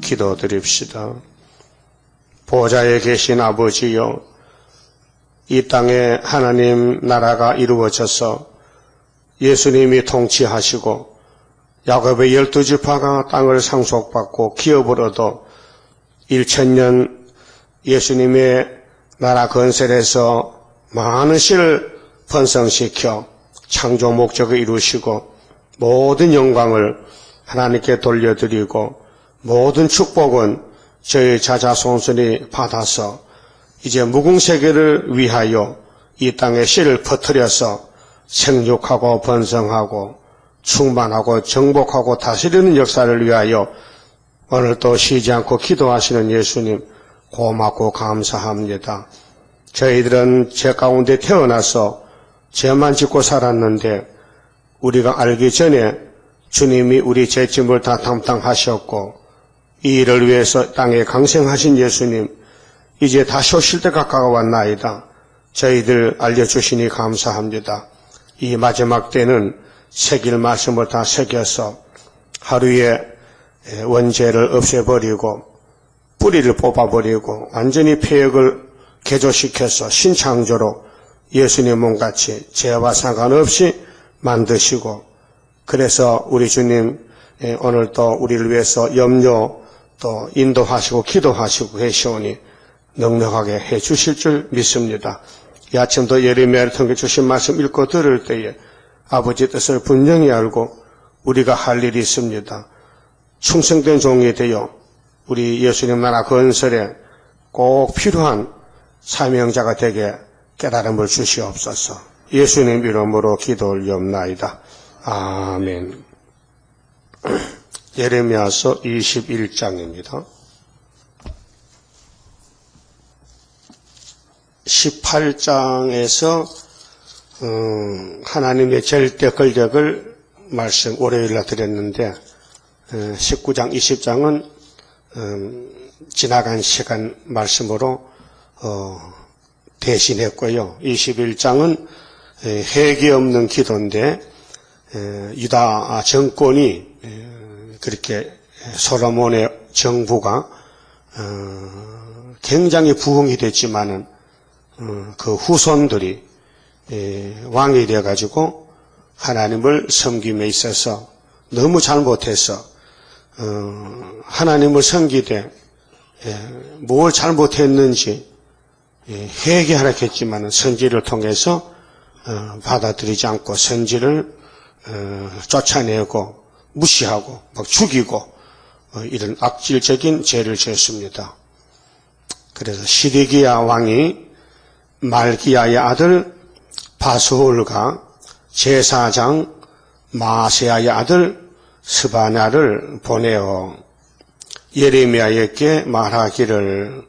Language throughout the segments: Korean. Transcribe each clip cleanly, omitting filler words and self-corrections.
기도드립시다. 보좌에 계신 아버지여, 이 땅에 하나님 나라가 이루어져서 예수님이 통치하시고 야곱의 12지파가 땅을 상속받고 기업을 얻어 1000년 예수님의 나라 건설에서 많은 씨를 번성시켜 창조 목적을 이루시고 모든 영광을 하나님께 돌려드리고 모든 축복은 저희 자자손손이 받아서 이제 무궁세계를 위하여 이 땅에 씨를 퍼뜨려서 생육하고 번성하고 충만하고 정복하고 다스리는 역사를 위하여 오늘도 쉬지 않고 기도하시는 예수님 고맙고 감사합니다. 저희들은 죄 가운데 태어나서 죄만 짓고 살았는데 우리가 알기 전에 주님이 우리 죄짐을 다 담당하셨고 이 일을 위해서 땅에 강생하신 예수님, 이제 다시 오실 때 가까워왔나이다. 저희들 알려주시니 감사합니다. 이 마지막 때는 새길 말씀을 다 새겨서 하루에 원죄를 없애버리고 뿌리를 뽑아버리고 완전히 폐역을 개조시켜서 신창조로 예수님 몸같이 죄와 상관없이 만드시고, 그래서 우리 주님 오늘도 우리를 위해서 염려 또 인도하시고 기도하시고 계시오니 넉넉하게 해주실 줄 믿습니다. 이 아침도 예레미야를 통해 주신 말씀 읽고 들을 때에 아버지 뜻을 분명히 알고 우리가 할 일이 있습니다. 충성된 종이 되어 우리 예수님 나라 건설에 꼭 필요한 사명자가 되게 깨달음을 주시옵소서. 예수님 이름으로 기도 올리옵나이다. 아멘. 예레미야서 21장입니다. 18장에서 하나님의 절대 권력을 말씀 월요일날 드렸는데 19장, 20장은 지나간 시간 말씀으로 대신했고요. 21장은 해계 없는 기도인데 유다 정권이 그렇게 솔로몬의 정부가 굉장히 부흥이 됐지만은 그 후손들이 왕이 되어가지고 하나님을 섬김에 있어서 너무 잘못해서 하나님을 섬기되 뭘 잘못했는지 회개하라 했지만은 선지를 통해서 받아들이지 않고 선지를 쫓아내고 무시하고 막 죽이고 이런 악질적인 죄를 지었습니다. 그래서 시드기야 왕이 말기야의 아들 바스홀과 제사장 마세야의 아들 스바냐를 보내어 예레미야에게 말하기를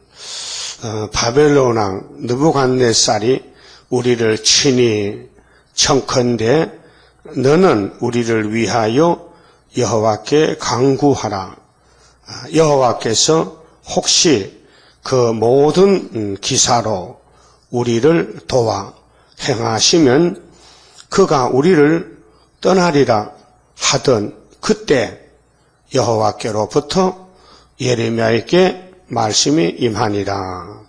바벨론 왕 느부갓네살이 우리를 친히 청컨대 너는 우리를 위하여 여호와께 간구하라. 여호와께서 혹시 그 모든 기사로 우리를 도와 행하시면 그가 우리를 떠나리라 하던 그때 여호와께로부터 예레미야에게 말씀이 임하니라.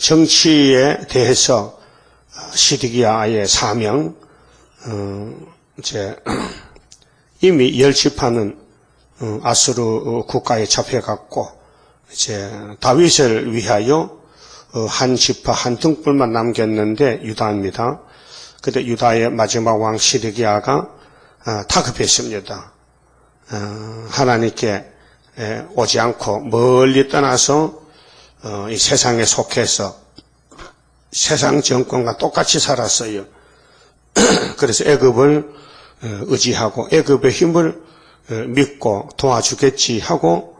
정치에 대해서 시드기야의 사명, 이미 10지파는 아수르 국가에 잡혀갔고, 다윗을 위하여 한 지파 한 등불만 남겼는데 유다입니다. 그때 유다의 마지막 왕 시드기야가 다급했습니다. 하나님께 오지 않고 멀리 떠나서 이 세상에 속해서 세상 정권과 똑같이 살았어요. 그래서 애굽을 의지하고 애굽의 힘을 믿고 도와주겠지 하고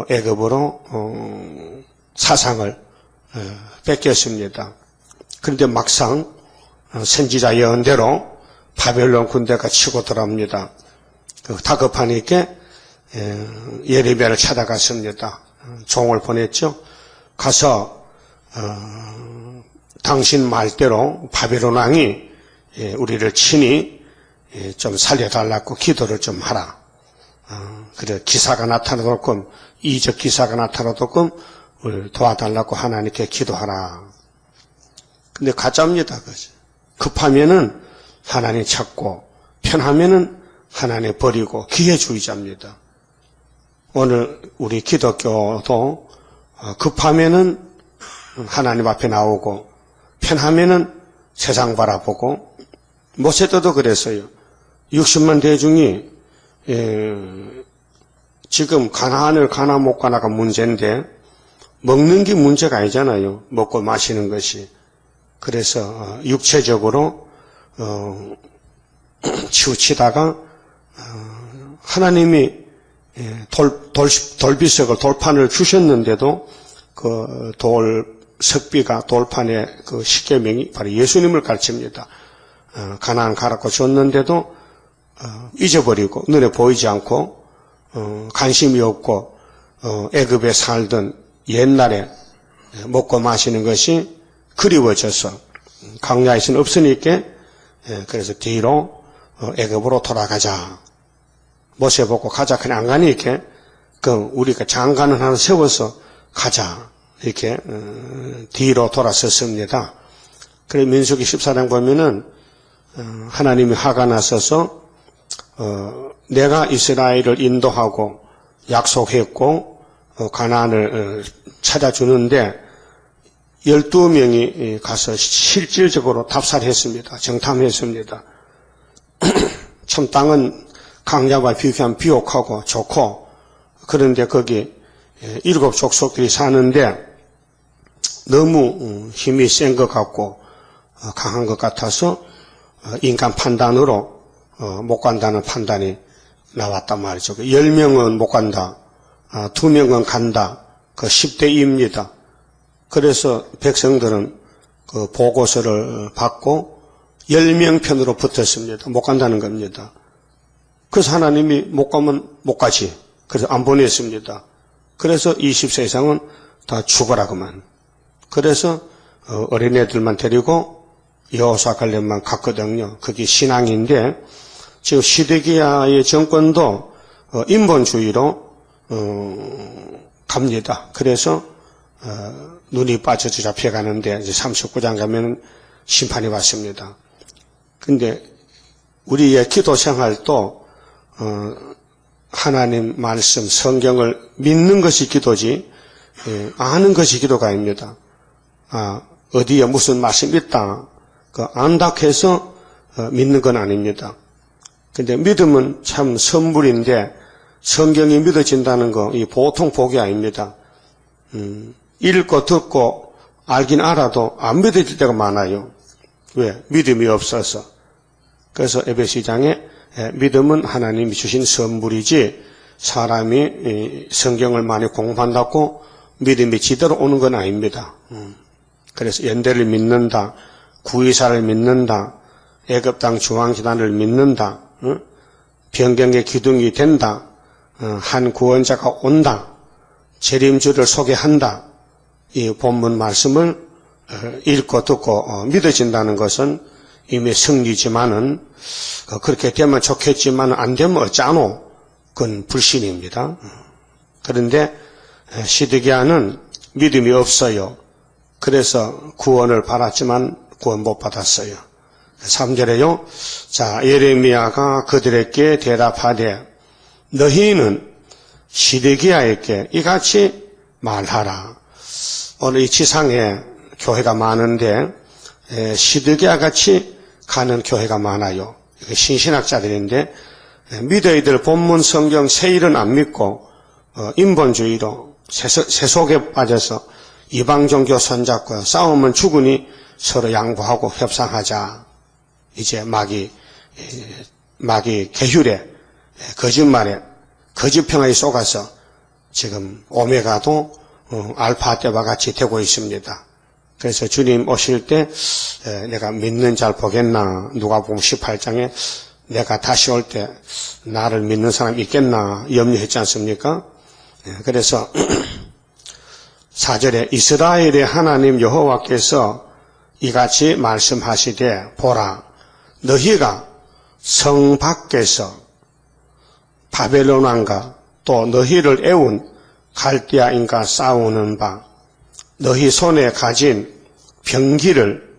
애굽으로 사상을 뺏겼습니다. 그런데 막상 선지자 예언대로 바벨론 군대가 치고 들어옵니다. 다급하니까 예레미야를 찾아갔습니다. 종을 보냈죠. 가서 당신 말대로 바벨론 왕이 우리를 친히 좀 살려달라고 기도를 좀 하라. 그래 기사가 나타나도록 이적 기사가 나타나도록 도와달라고 하나님께 기도하라. 근데 가짜입니다. 그죠? 급하면은 하나님 찾고 편하면은 하나님 버리고 기회주의자입니다. 오늘 우리 기독교도 급하면은 하나님 앞에 나오고 편하면은 세상 바라보고 모세도도 그랬어요. 60만 대중이 지금 가나안을 가나 못 가나가 문제인데 먹는 게 문제가 아니잖아요. 먹고 마시는 것이. 그래서 육체적으로 치우치다가 하나님이 돌비석을 돌판을 주셨는데도 그 석비가 돌판의 그 십계명이 바로 예수님을 가르칩니다. 가나안 가라고 줬는데도 잊어버리고 눈에 보이지 않고 관심이 없고 애굽에 살던 옛날에 먹고 마시는 것이 그리워져서 광야에서는 없으니까 그래서 뒤로 애굽으로 돌아가자. 모세 보고 가자. 그냥 안 가니까 우리가 장관을 하나 세워서 가자. 이렇게 뒤로 돌아섰습니다. 그래서 민수기 14장 보면은 하나님이 화가 나서서 내가 이스라엘을 인도하고 약속했고 가나안을 찾아주는데 12명이 가서 실질적으로 답살했습니다. 정탐했습니다. 참 땅은 강야와 비교하면 비옥하고 좋고 그런데 거기 7 족속들이 사는데 너무 힘이 센 것 같고 강한 것 같아서 인간 판단으로 못 간다는 판단이 나왔단 말이죠. 10명은 못 간다. 2명은 간다. 그 10대 2입니다. 그래서 백성들은 그 보고서를 받고 10명 편으로 붙었습니다. 못 간다는 겁니다. 그래서 하나님이 못 가면 못 가지. 그래서 안 보냈습니다. 그래서 20세 이상은 다 죽어라 그만. 그래서 어린애들만 데리고 여호수아 갈렙만 갔거든요. 그게 신앙인데 지금 시드기야의 정권도 인본주의로 갑니다. 그래서 눈이 빠져서 잡혀가는데 이제 39장 가면 심판이 왔습니다. 근데 우리의 기도 생활도 하나님 말씀 성경을 믿는 것이 기도지 아는 것이 기도가 아닙니다. 어디에 무슨 말씀이 있다 안다 해서 믿는 건 아닙니다. 근데 믿음은 참 선물인데 성경이 믿어진다는 거 이 보통 복이 아닙니다. 읽고 듣고 알긴 알아도 안 믿어질 때가 많아요. 왜? 믿음이 없어서. 그래서 에베소 2장에 믿음은 하나님이 주신 선물이지 사람이 성경을 많이 공부한다고 믿음이 지대로 오는 건 아닙니다. 그래서 연대를 믿는다, 구의사를 믿는다, 애굽 땅 중앙재단을 믿는다, 변경의 기둥이 된다, 한 구원자가 온다, 재림주를 소개한다. 이 본문 말씀을 읽고 듣고 믿어진다는 것은 이미 승리지만은 그렇게 되면 좋겠지만 안 되면 어쩌노? 그건 불신입니다. 그런데 시드기야는 믿음이 없어요. 그래서 구원을 받았지만 구원 못 받았어요. 3절에요. 자, 예레미야가 그들에게 대답하되 너희는 시드기야에게 이같이 말하라. 오늘 이 지상에 교회가 많은데 시드기야 같이 가는 교회가 많아요. 신신학자들인데 믿어야 될 본문 성경 세일은 안 믿고 인본주의로 세속에 빠져서 이방 종교 손잡고 싸우면 죽으니 서로 양보하고 협상하자. 이제 마귀 계율에 거짓말에 거짓평화에 속아서 지금 오메가도 알파 때와 같이 되고 있습니다. 그래서 주님 오실 때 내가 믿는 잘 보겠나. 누가복음 18장에 내가 다시 올 때 나를 믿는 사람 있겠나 염려했지 않습니까? 그래서 4절에 이스라엘의 하나님 여호와께서 이같이 말씀하시되 보라 너희가 성 밖에서 바벨론 왕과 또 너희를 애운 갈대아인과 싸우는 바 너희 손에 가진 병기를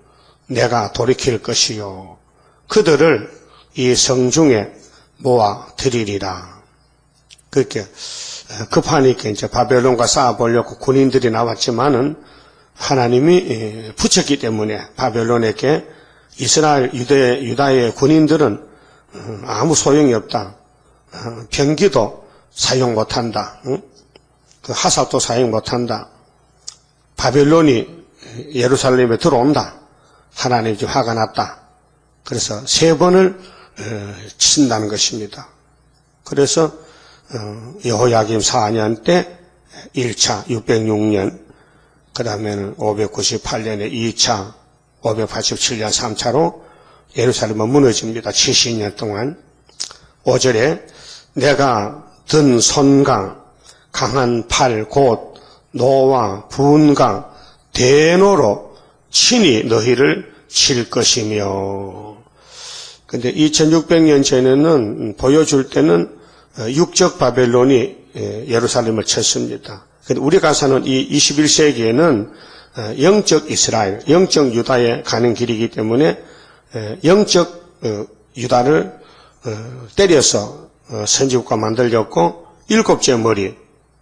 내가 돌이킬 것이요 그들을 이 성중에 모아 드리리라. 그렇게 급하니까 이제 바벨론과 싸워보려고 군인들이 나왔지만은 하나님이 붙였기 때문에 바벨론에게 이스라엘 유다의 군인들은 아무 소용이 없다. 병기도 사용 못한다. 그 하삽도 사용 못한다. 바벨론이 예루살렘에 들어온다. 하나님이 화가 났다. 그래서 3번을 친다는 것입니다. 그래서 여호야김 4년 때 1차 606년, 그 다음에는 598년에 2차, 587년 3차로 예루살렘은 무너집니다. 70년 동안. 5절에 내가 든 손과 강한 팔 곧 노와 분과 대노로 친히 너희를 칠 것이며. 근데 2600년 전에는 보여줄 때는 육적 바벨론이 예루살렘을 쳤습니다. 근데 우리가 사는 이 21세기에는 영적 이스라엘, 영적 유다에 가는 길이기 때문에 영적 유다를 때려서 선지국가 만들렸고 7째 머리,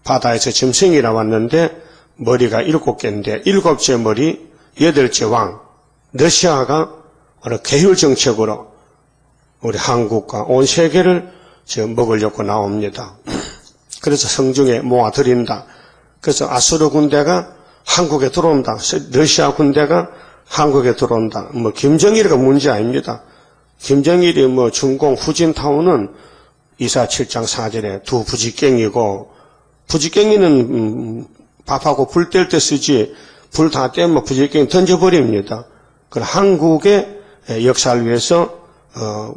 바다에서 짐승이 나왔는데 머리가 7개인데 7째 머리, 8째 왕, 러시아가 어느 계율 정책으로 우리 한국과 온 세계를 지금 먹으려고 나옵니다. 그래서 성중에 모아드린다. 그래서 아수르 군대가 한국에 들어온다. 러시아 군대가 한국에 들어온다. 김정일이가 문제 아닙니다. 김정일이 중공 후진타운은 이사 7장 4절에 두 부지깽이고, 부지깽이는 밥하고 불 뗄 때 쓰지, 불 다 떼면 부지깽이 던져버립니다. 그 한국의 역사를 위해서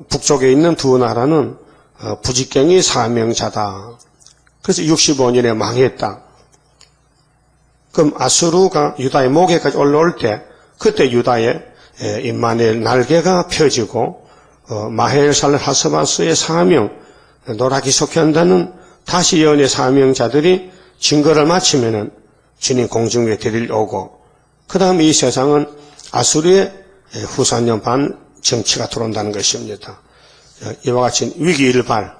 북쪽에 있는 두 나라는 부지깽이 사명자다. 그래서 65년에 망했다. 그럼 아수르가 유다의 목에까지 올라올 때 그때 유다의 임마누엘 날개가 펴지고 마헬살 하스바스의 사명, 노라기 속현다는 다시 예언의 사명자들이 증거를 마치면은 주님 공중 위에 데리려오고, 그 다음에 이 세상은 아수르의 후산년 반 정치가 들어온다는 것입니다. 이와 같이 위기일발,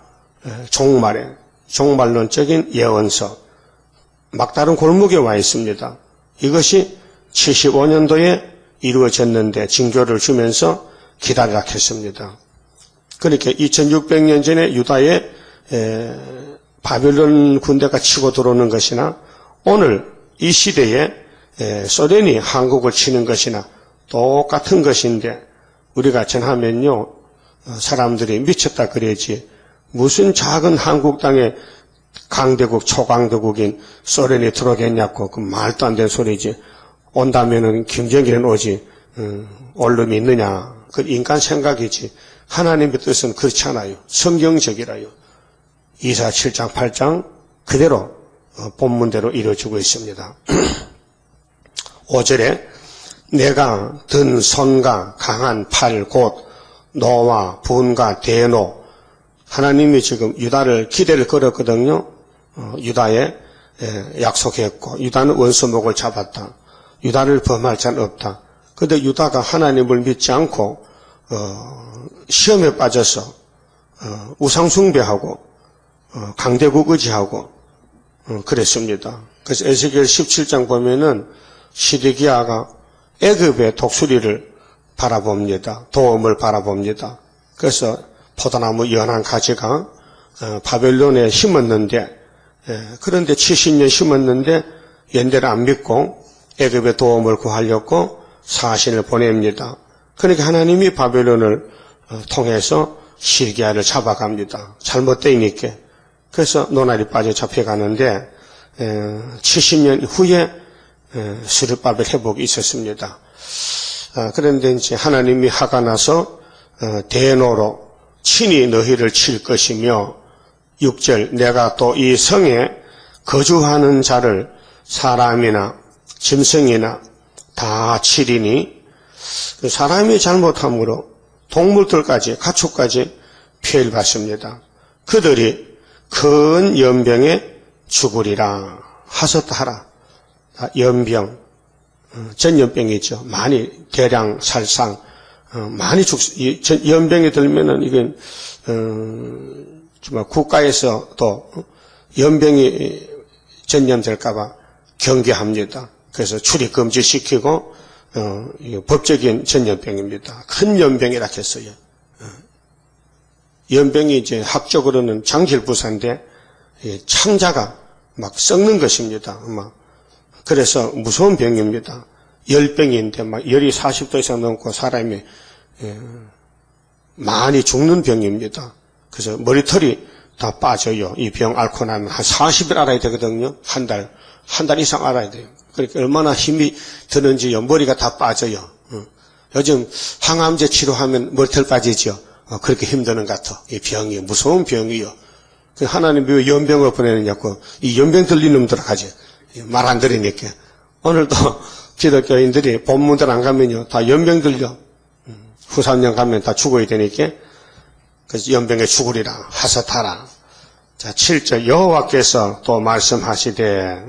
종말론적인 예언서, 막다른 골목에 와 있습니다. 이것이 75년도에 이루어졌는데 징조를 주면서 기다리라 했습니다. 그러니까 2600년 전에 유다에 바벨론 군대가 치고 들어오는 것이나 오늘 이 시대에 소련이 한국을 치는 것이나 똑같은 것인데, 우리가 전하면요 사람들이 미쳤다 그래야지 무슨 작은 한국 땅에 강대국 초강대국인 소련이 들어오겠냐고, 그 말도 안 되는 소리지. 온다면은 김정일은 오지 언론이 있느냐, 그 인간 생각이지. 하나님의 뜻은 그렇지 않아요. 성경적이라요. 이사 7장 8장 그대로 본문대로 이루어지고 있습니다. 5절에 내가 든 손과 강한 팔 곧 노와 분과 대노, 하나님이 지금 유다를 기대를 걸었거든요. 유다에 약속했고, 유다는 원수목을 잡았다. 유다를 범할 자는 없다. 그런데 유다가 하나님을 믿지 않고 시험에 빠져서 우상숭배하고 강대국 의지하고 그랬습니다. 그래서 에스겔 17장 보면은 시드기야가 애굽의 독수리를 바라봅니다. 도움을 바라봅니다. 그래서 포도나무 연한 가지가 바벨론에 심었는데, 그런데 70년 심었는데 연대를 안 믿고 애굽의 도움을 구하려고 사신을 보냅니다. 그러니까 하나님이 바벨론을 통해서 시드기야를 잡아갑니다. 잘못되니까. 그래서 노날이 빠져 잡혀가는데 70년 후에 스룹바벨 회복이 있었습니다. 그런데 이제 하나님이 화가 나서 대노로 친히 너희를 칠 것이며, 6절 내가 또 이 성에 거주하는 자를 사람이나 짐승이나 다 치리니, 사람이 잘못함으로 동물들까지, 가축까지 피해를 받습니다. 그들이 큰 연병에 죽으리라 하셨다하라. 연병, 전염병이죠. 많이 대량 살상, 많이 연병이 들면은 이건 정말 국가에서도 연병이 전염될까봐 경계합니다. 그래서 출입 금지시키고 법적인 전염병입니다. 큰 연병이라 했어요. 연병이 이제 학적으로는 장질부사인데 창자가 막 썩는 것입니다. 그래서 무서운 병입니다. 열병인데 막 열이 40도 이상 넘고 사람이 많이 죽는 병입니다. 그래서 머리털이 다 빠져요. 이 병 앓고 나면 한 40일 알아야 되거든요. 한 달 이상 알아야 돼요. 그러니까 얼마나 힘이 드는지요. 머리가 다 빠져요. 요즘 항암제 치료하면 머리털 빠지죠. 그렇게 힘드는 것 같아. 이 병이 무서운 병이요. 하나님이 왜 연병을 보내느냐고. 이 연병 들린 놈들 하지. 말 안 들으니까. 오늘도 기독교인들이 본문들 안 가면요. 다 연병 들려. 후 3년 가면 다 죽어야 되니까. 그래서 연병에 죽으리라 하사타라. 자, 7절 여호와께서 또 말씀하시되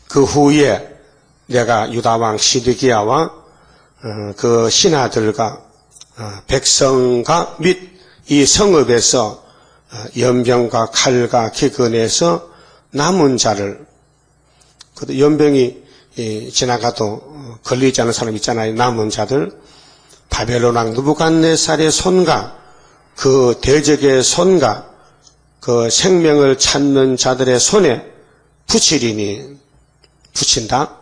그 후에 내가 유다왕 시드기야와 그 신하들과 백성과 및 이 성읍에서 연병과 칼과 기근에서 남은 자를, 연병이 지나가도 걸리지 않은 사람 있잖아요. 남은 자들, 바벨론 왕 느부갓네살의 손과 그 대적의 손과 그 생명을 찾는 자들의 손에 붙이리니, 붙인다.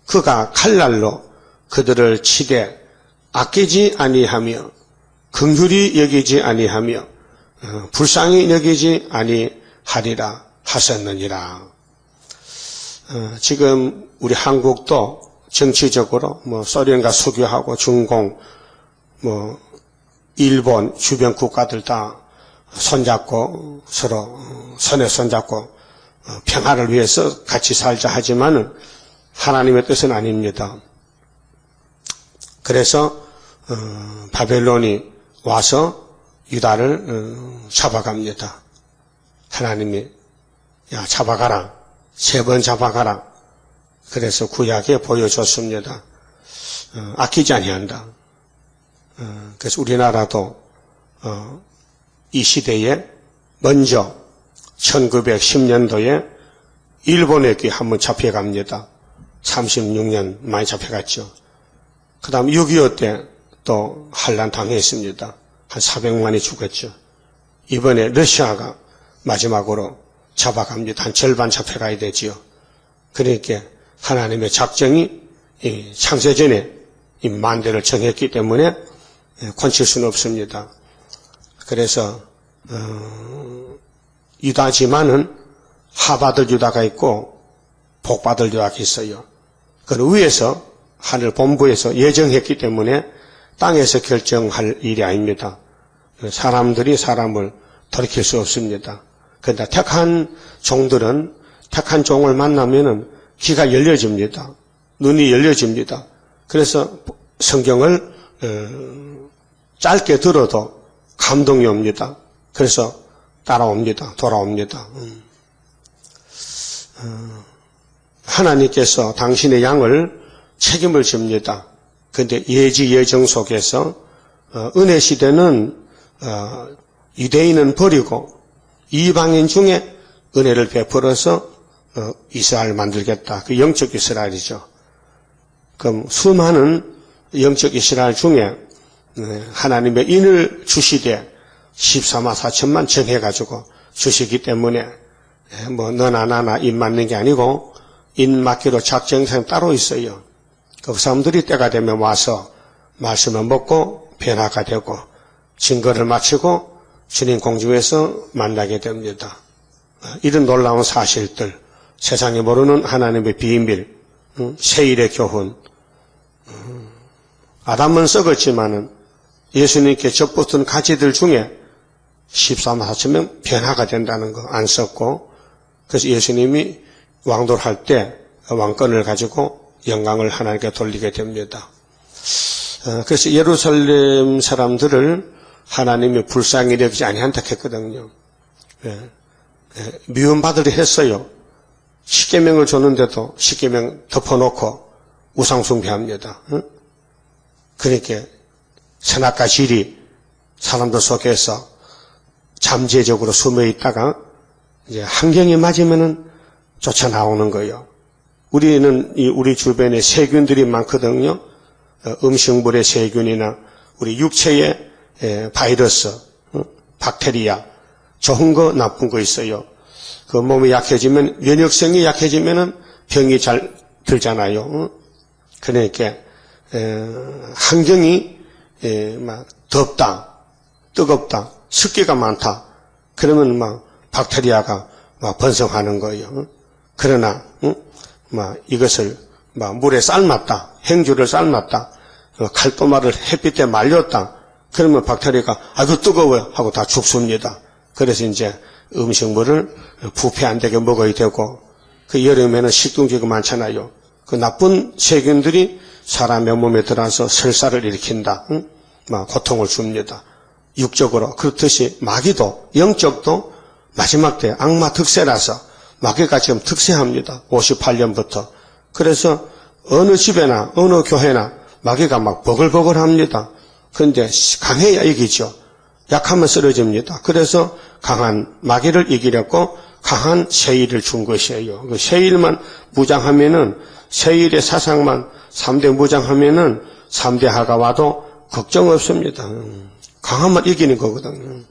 그가 칼날로 그들을 치되 아끼지 아니하며 긍휼히 여기지 아니하며 불쌍히 여기지 아니하리라 하셨느니라. 지금 우리 한국도 정치적으로 소련과 수교하고 중공, 일본 주변 국가들 다 손잡고 서로 손에 손잡고 평화를 위해서 같이 살자 하지만은 하나님의 뜻은 아닙니다. 그래서 바벨론이 와서 유다를 잡아갑니다. 하나님이 야 잡아가라. 3번 잡아가라. 그래서 구약에 보여줬습니다. 아끼지 아니한다. 그래서 우리나라도 이 시대에 먼저 1910년도에 일본에게 한번 잡혀갑니다. 36년 많이 잡혀갔죠. 그 다음 6.25 때 또 한란 당했습니다. 한 400만이 죽었죠. 이번에 러시아가 마지막으로 잡아갑니다. 한 절반 잡혀가야 되지요. 그러니까 하나님의 작정이 창세전에 이 만대를 정했기 때문에 건칠 수는 없습니다. 그래서 유다지만은 하받을 유다가 있고 복받을 유다가 있어요. 그 위에서 하늘 본부에서 예정했기 때문에 땅에서 결정할 일이 아닙니다. 사람들이 사람을 돌이킬 수 없습니다. 그런데 택한 종들은 택한 종을 만나면은 귀가 열려집니다. 눈이 열려집니다. 그래서 성경을 짧게 들어도 감동이 옵니다. 그래서 따라옵니다. 돌아옵니다. 하나님께서 당신의 양을 책임을 집니다. 그런데 예지 예정 속에서 은혜 시대는 유대인은 버리고 이방인 중에 은혜를 베풀어서 이스라엘 만들겠다. 그 영적 이스라엘이죠. 그럼 수많은 영적 이스라엘 중에 하나님의 인을 주시되 14만 4천만 정해가지고 주시기 때문에 너나 나나 입 맞는 게 아니고 입 맞기로 작정한 사람이 따로 있어요. 그 사람들이 때가 되면 와서 말씀을 먹고 변화가 되고 증거를 마치고 주님 공중에서 만나게 됩니다. 이런 놀라운 사실들, 세상에 모르는 하나님의 비밀, 세일의 교훈. 아담은 썩었지만은 예수님께 접붙은 가지들 중에 14만 4천 명 변화가 된다는 거 안 썩고, 그래서 예수님이 왕돌할 때 왕권을 가지고 영광을 하나님께 돌리게 됩니다. 그래서 예루살렘 사람들을 하나님이 불쌍히 여기지 아니한다 했거든요. 미움받으려 했어요. 십계명을 줬는데도 십계명 덮어놓고 우상숭배합니다. 그러니까 선악과 질이 사람들 속에서 잠재적으로 숨어 있다가 이제 환경이 맞으면은 쫓아 나오는 거예요. 우리는 우리 주변에 세균들이 많거든요. 음식물의 세균이나 우리 육체의 바이러스, 박테리아, 좋은 거 나쁜 거 있어요. 그 몸이 약해지면 면역성이 약해지면은 병이 잘 들잖아요. 그러니까 환경이 막 덥다, 뜨겁다, 습기가 많다. 그러면 막 박테리아가 막 번성하는 거예요. 그러나 막 이것을 막 물에 삶았다, 행주를 삶았다, 칼도마를 햇빛에 말렸다. 그러면 박테리아가 아주 뜨거워요 하고 다 죽습니다. 그래서 이제 음식물을 부패 안 되게 먹어야 되고, 그 여름에는 식중지가 많잖아요. 그 나쁜 세균들이 사람의 몸에 들어와서 설사를 일으킨다. 막 고통을 줍니다. 육적으로. 그렇듯이 마귀도, 영적도 마지막 때 악마 특세라서 마귀가 지금 특세합니다. 58년부터. 그래서 어느 집에나 어느 교회나 마귀가 막 버글버글 합니다. 그런데 강해야 이기죠. 약하면 쓰러집니다. 그래서 강한 마귀를 이기려고 강한 세일을 준 것이에요. 그 세일만 무장하면은, 세일의 사상만 3대 무장하면은 3대 하가 와도 걱정 없습니다. 강한만 이기는 거거든요.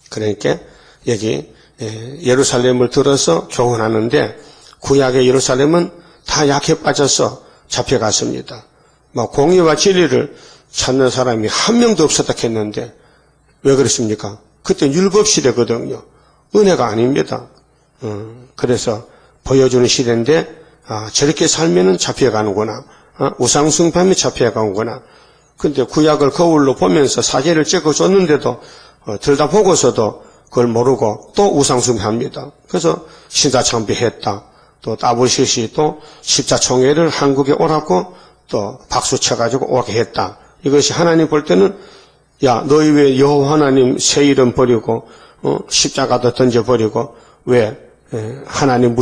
그러니까 여기 예루살렘을 들어서 교훈하는데, 구약의 예루살렘은 다 약해 빠져서 잡혀갔습니다. 공의와 진리를 찾는 사람이 한 명도 없었다 했는데, 왜 그렇습니까? 그때 율법 시대거든요. 은혜가 아닙니다. 그래서 보여주는 시대인데, 저렇게 살면은 잡혀가는구나. 우상숭배하면 잡혀가는구나. 근데 구약을 거울로 보면서 사제를 찍어줬는데도 들다 보고서도 그걸 모르고 또 우상숭배합니다. 그래서 신사참배했다. 또 따부시시 또 십자총회를 한국에 오라고 또 박수 쳐가지고 오게 했다. 이것이 하나님 볼 때는, 야, 너희 왜 여호와 하나님 새 이름 버리고 십자가도 던져버리고 왜 하나님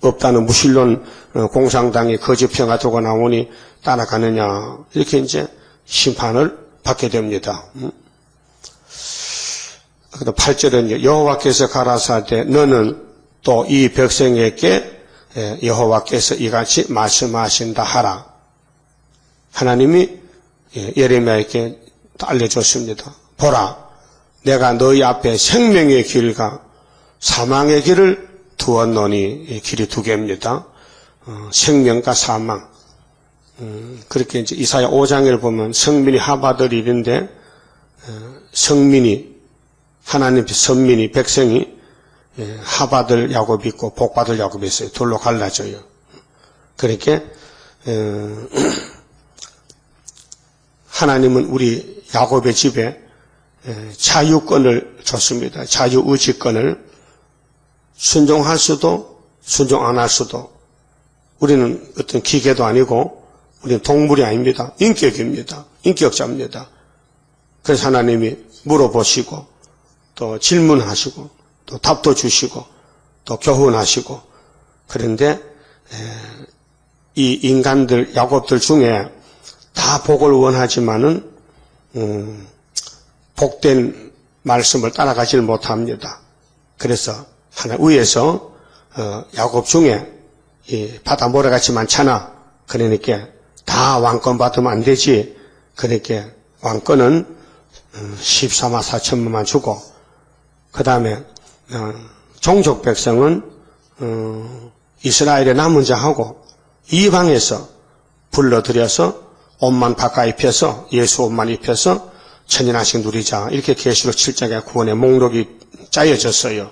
없다는 무신론 공산당이 거짓평가 들고 나오니 따라가느냐, 이렇게 이제 심판을 받게 됩니다. 그래서 8절은 여호와께서 가라사대 너는 또 이 백성에게 여호와께서 이같이 말씀하신다 하라. 하나님이 예레미야에게 알려줬습니다. 보라, 내가 너희 앞에 생명의 길과 사망의 길을 두었노니, 길이 두 개입니다. 생명과 사망. 그렇게 이제 이사야 5장을 보면 성민이 하받을 일인데, 성민이, 하나님 선민이, 백성이 하받을 야곱이 있고 복받을 야곱이 있어요. 둘로 갈라져요. 그러니까 하나님은 우리 야곱의 집에 자유권을 줬습니다. 자유의지권을. 순종할 수도 순종 안 할 수도. 우리는 어떤 기계도 아니고 우리는 동물이 아닙니다. 인격입니다. 인격자입니다. 그래서 하나님이 물어보시고 또 질문하시고 또 답도 주시고 또 교훈하시고. 그런데 이 인간들, 야곱들 중에 다 복을 원하지만은 복된 말씀을 따라가질 못합니다. 그래서 하나 위에서 야곱 중에 바다 모래같이 많잖아. 그러니까 다 왕권 받으면 안 되지. 그러니까 왕권은 14만 4천만만 주고, 그 다음에 종족 백성은 이스라엘의 남은 자하고 이방에서 불러들여서 옷만 바꿔 입혀서, 예수 옷만 입혀서 천연한식 누리자. 이렇게 계시록 7장의 구원의 목록이 짜여졌어요.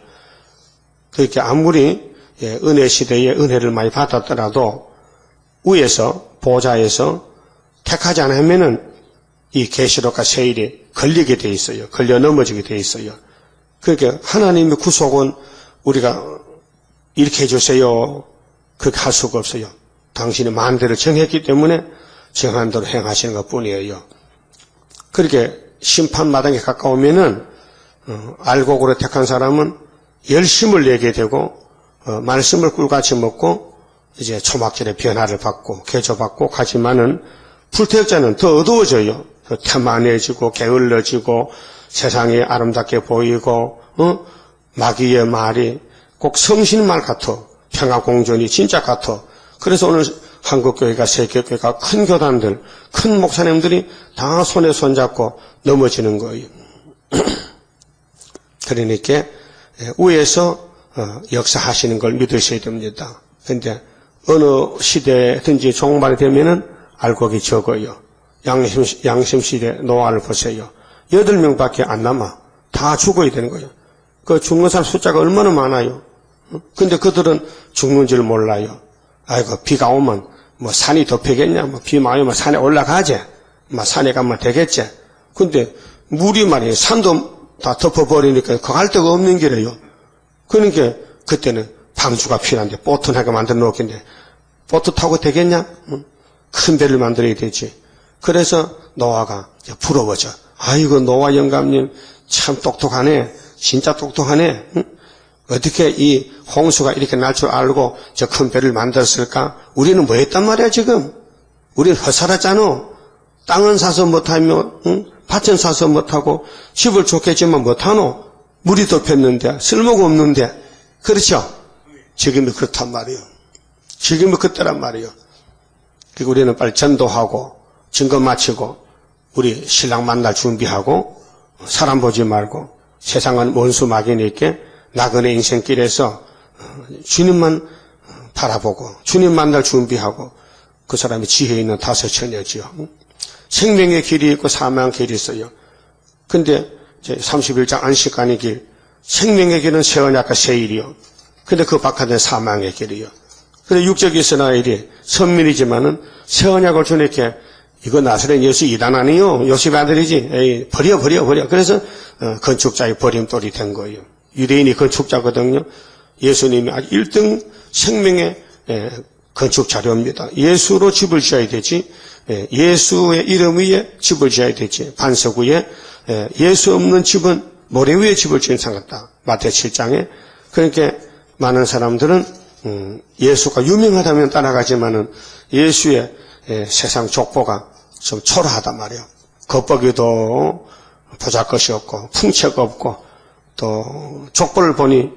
그러니까 아무리 은혜 시대에 은혜를 많이 받았더라도 위에서, 보좌에서 택하지 않으면은 이 계시록과 세일이 걸리게 돼 있어요. 걸려 넘어지게 돼 있어요. 그러니까 하나님의 구속은 우리가 이렇게 해주세요, 그렇게 할 수가 없어요. 당신이 만대를 정했기 때문에 정한 대로 행하시는 것뿐이에요. 그렇게 심판마당에 가까우면은 알곡으로 택한 사람은 열심을 내게 되고 말씀을 꿀같이 먹고 이제 초막절에 변화를 받고 개조받고 가지만은 불태역자는 더 어두워져요. 더 태만해지고 게을러지고 세상이 아름답게 보이고 마귀의 말이 꼭 성신말 같아. 평화공존이 진짜 같아. 그래서 오늘 한국교회가 세계교회가 큰 교단들 큰 목사님들이 다 손에 손잡고 넘어지는 거예요. 그러니까 위에서 역사하시는 걸 믿으셔야 됩니다. 그런데 어느 시대든지 종말이 되면은 알곡이 적어요. 양심시대 노아를 보세요. 8명밖에 안 남아. 다 죽어야 되는 거예요. 그 죽는 사람 숫자가 얼마나 많아요. 근데 그들은 죽는 줄 몰라요. 아이고, 비가 오면 뭐 산이 덮이겠냐? 뭐 비 많이 오면 산에 올라가지. 뭐 산에 가면 되겠지. 근데 물이 말이에요. 산도 다 덮어버리니까 갈 데가 없는 길이에요. 그러니까 그때는 방주가 필요한데 보트하게 만들어 놓겠는데 보트 타고 되겠냐? 큰 배를 만들어야 되지. 그래서 노아가 부러워져. 아이고, 노아 영감님 참 똑똑하네. 진짜 똑똑하네. 어떻게 이 홍수가 이렇게 날 줄 알고 저 큰 배를 만들었을까? 우리는 뭐 했단 말이야 지금? 우리는 헛살았잖아. 땅은 사서 못하며 밭은 사서 못하고 집을 좋겠지만 못하노? 물이 덮였는데 쓸모가 없는데. 그렇죠? 지금이 그렇단 말이에요. 지금이 그때란 말이에요. 그리고 우리는 빨리 전도하고 증거 마치고 우리 신랑 만날 준비하고 사람 보지 말고 세상은 원수 마귀니까 나그네 인생길에서 주님만 바라보고 주님 만날 준비하고 그 사람이 지혜 있는 다섯 처녀지요. 생명의 길이 있고 사망의 길이 있어요. 근데 31장 안식간의 길, 생명의 길은 새 언약과 새 일이요. 근데 그 바깥은 사망의 길이요. 근데 육적 이스라엘이 선민이지만은 새 언약을 주니까 이거 나사렛 예수 이단 아니요. 요셉 아들이지. 에이, 버려. 그래서 건축자의 버림돌이 된 거예요. 유대인이 건축자거든요. 예수님이 아주 1등 생명의 건축 자료입니다. 예수로 집을 지어야 되지. 예수의 이름 위에 집을 지어야 되지. 반석 위에. 예수 없는 집은 모래 위에 집을 지은 상 같다. 마태 7장에. 그러니까 많은 사람들은 예수가 유명하다면 따라가지만은 예수의 세상 족보가 좀 초라하단 말이에요. 겉보기도 보잘것이 없고 풍채가 없고 또 족보를 보니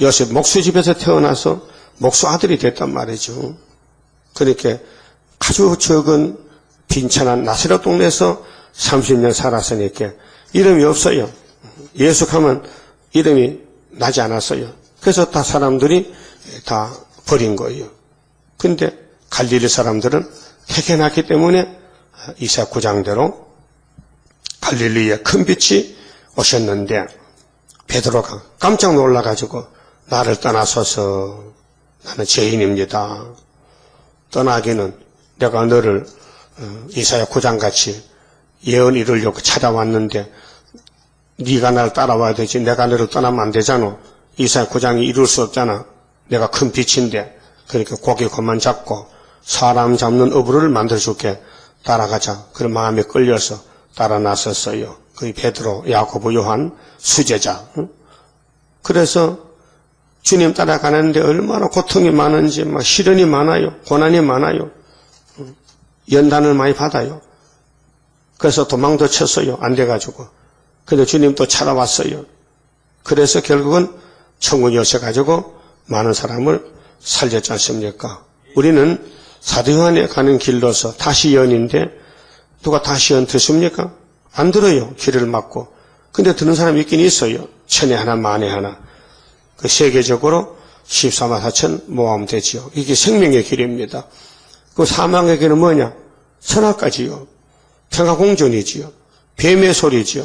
요셉 목수집에서 태어나서 목수 아들이 됐단 말이죠. 그러니까 아주 적은 빈천한 나사렛 동네에서 30년 살았으니까 이름이 없어요. 예수하면 이름이 나지 않았어요. 그래서 다 사람들이 다 버린 거예요. 근데 갈릴리 사람들은 택해놨기 때문에 이사 9장대로 갈릴리에 큰 빛이 오셨는데 베드로가 깜짝 놀라가지고 나를 떠나소서 나는 죄인입니다. 떠나기는 내가 너를 이사야 9장같이 예언 이루려고 찾아왔는데 네가 나를 따라와야 되지 내가 너를 떠나면 안 되잖아. 이사야 9장이 이룰 수 없잖아. 내가 큰 빛인데 그러니까 고개 그만 잡고 사람 잡는 어부를 만들어줄게. 따라가자. 그런 마음에 끌려서 따라 나섰어요. 그 베드로, 야고보, 요한, 수제자. 그래서 주님 따라가는데 얼마나 고통이 많은지 막 시련이 많아요. 고난이 많아요. 연단을 많이 받아요. 그래서 도망도 쳤어요. 안 돼가지고. 근데 주님 또 찾아왔어요. 그래서 결국은 천국에 오셔가지고 많은 사람을 살렸지 않습니까? 우리는 사도요한에 가는 길로서 다시연인데 누가 다시연 듣습니까? 안 들어요. 길을 막고. 근데 듣는 사람이 있긴 있어요. 천에 하나 만에 하나. 그 세계적으로 14만 4천 모아면 되지요. 이게 생명의 길입니다. 그 사망의 길은 뭐냐? 선악까지요. 평화공존이지요. 뱀의 소리지요.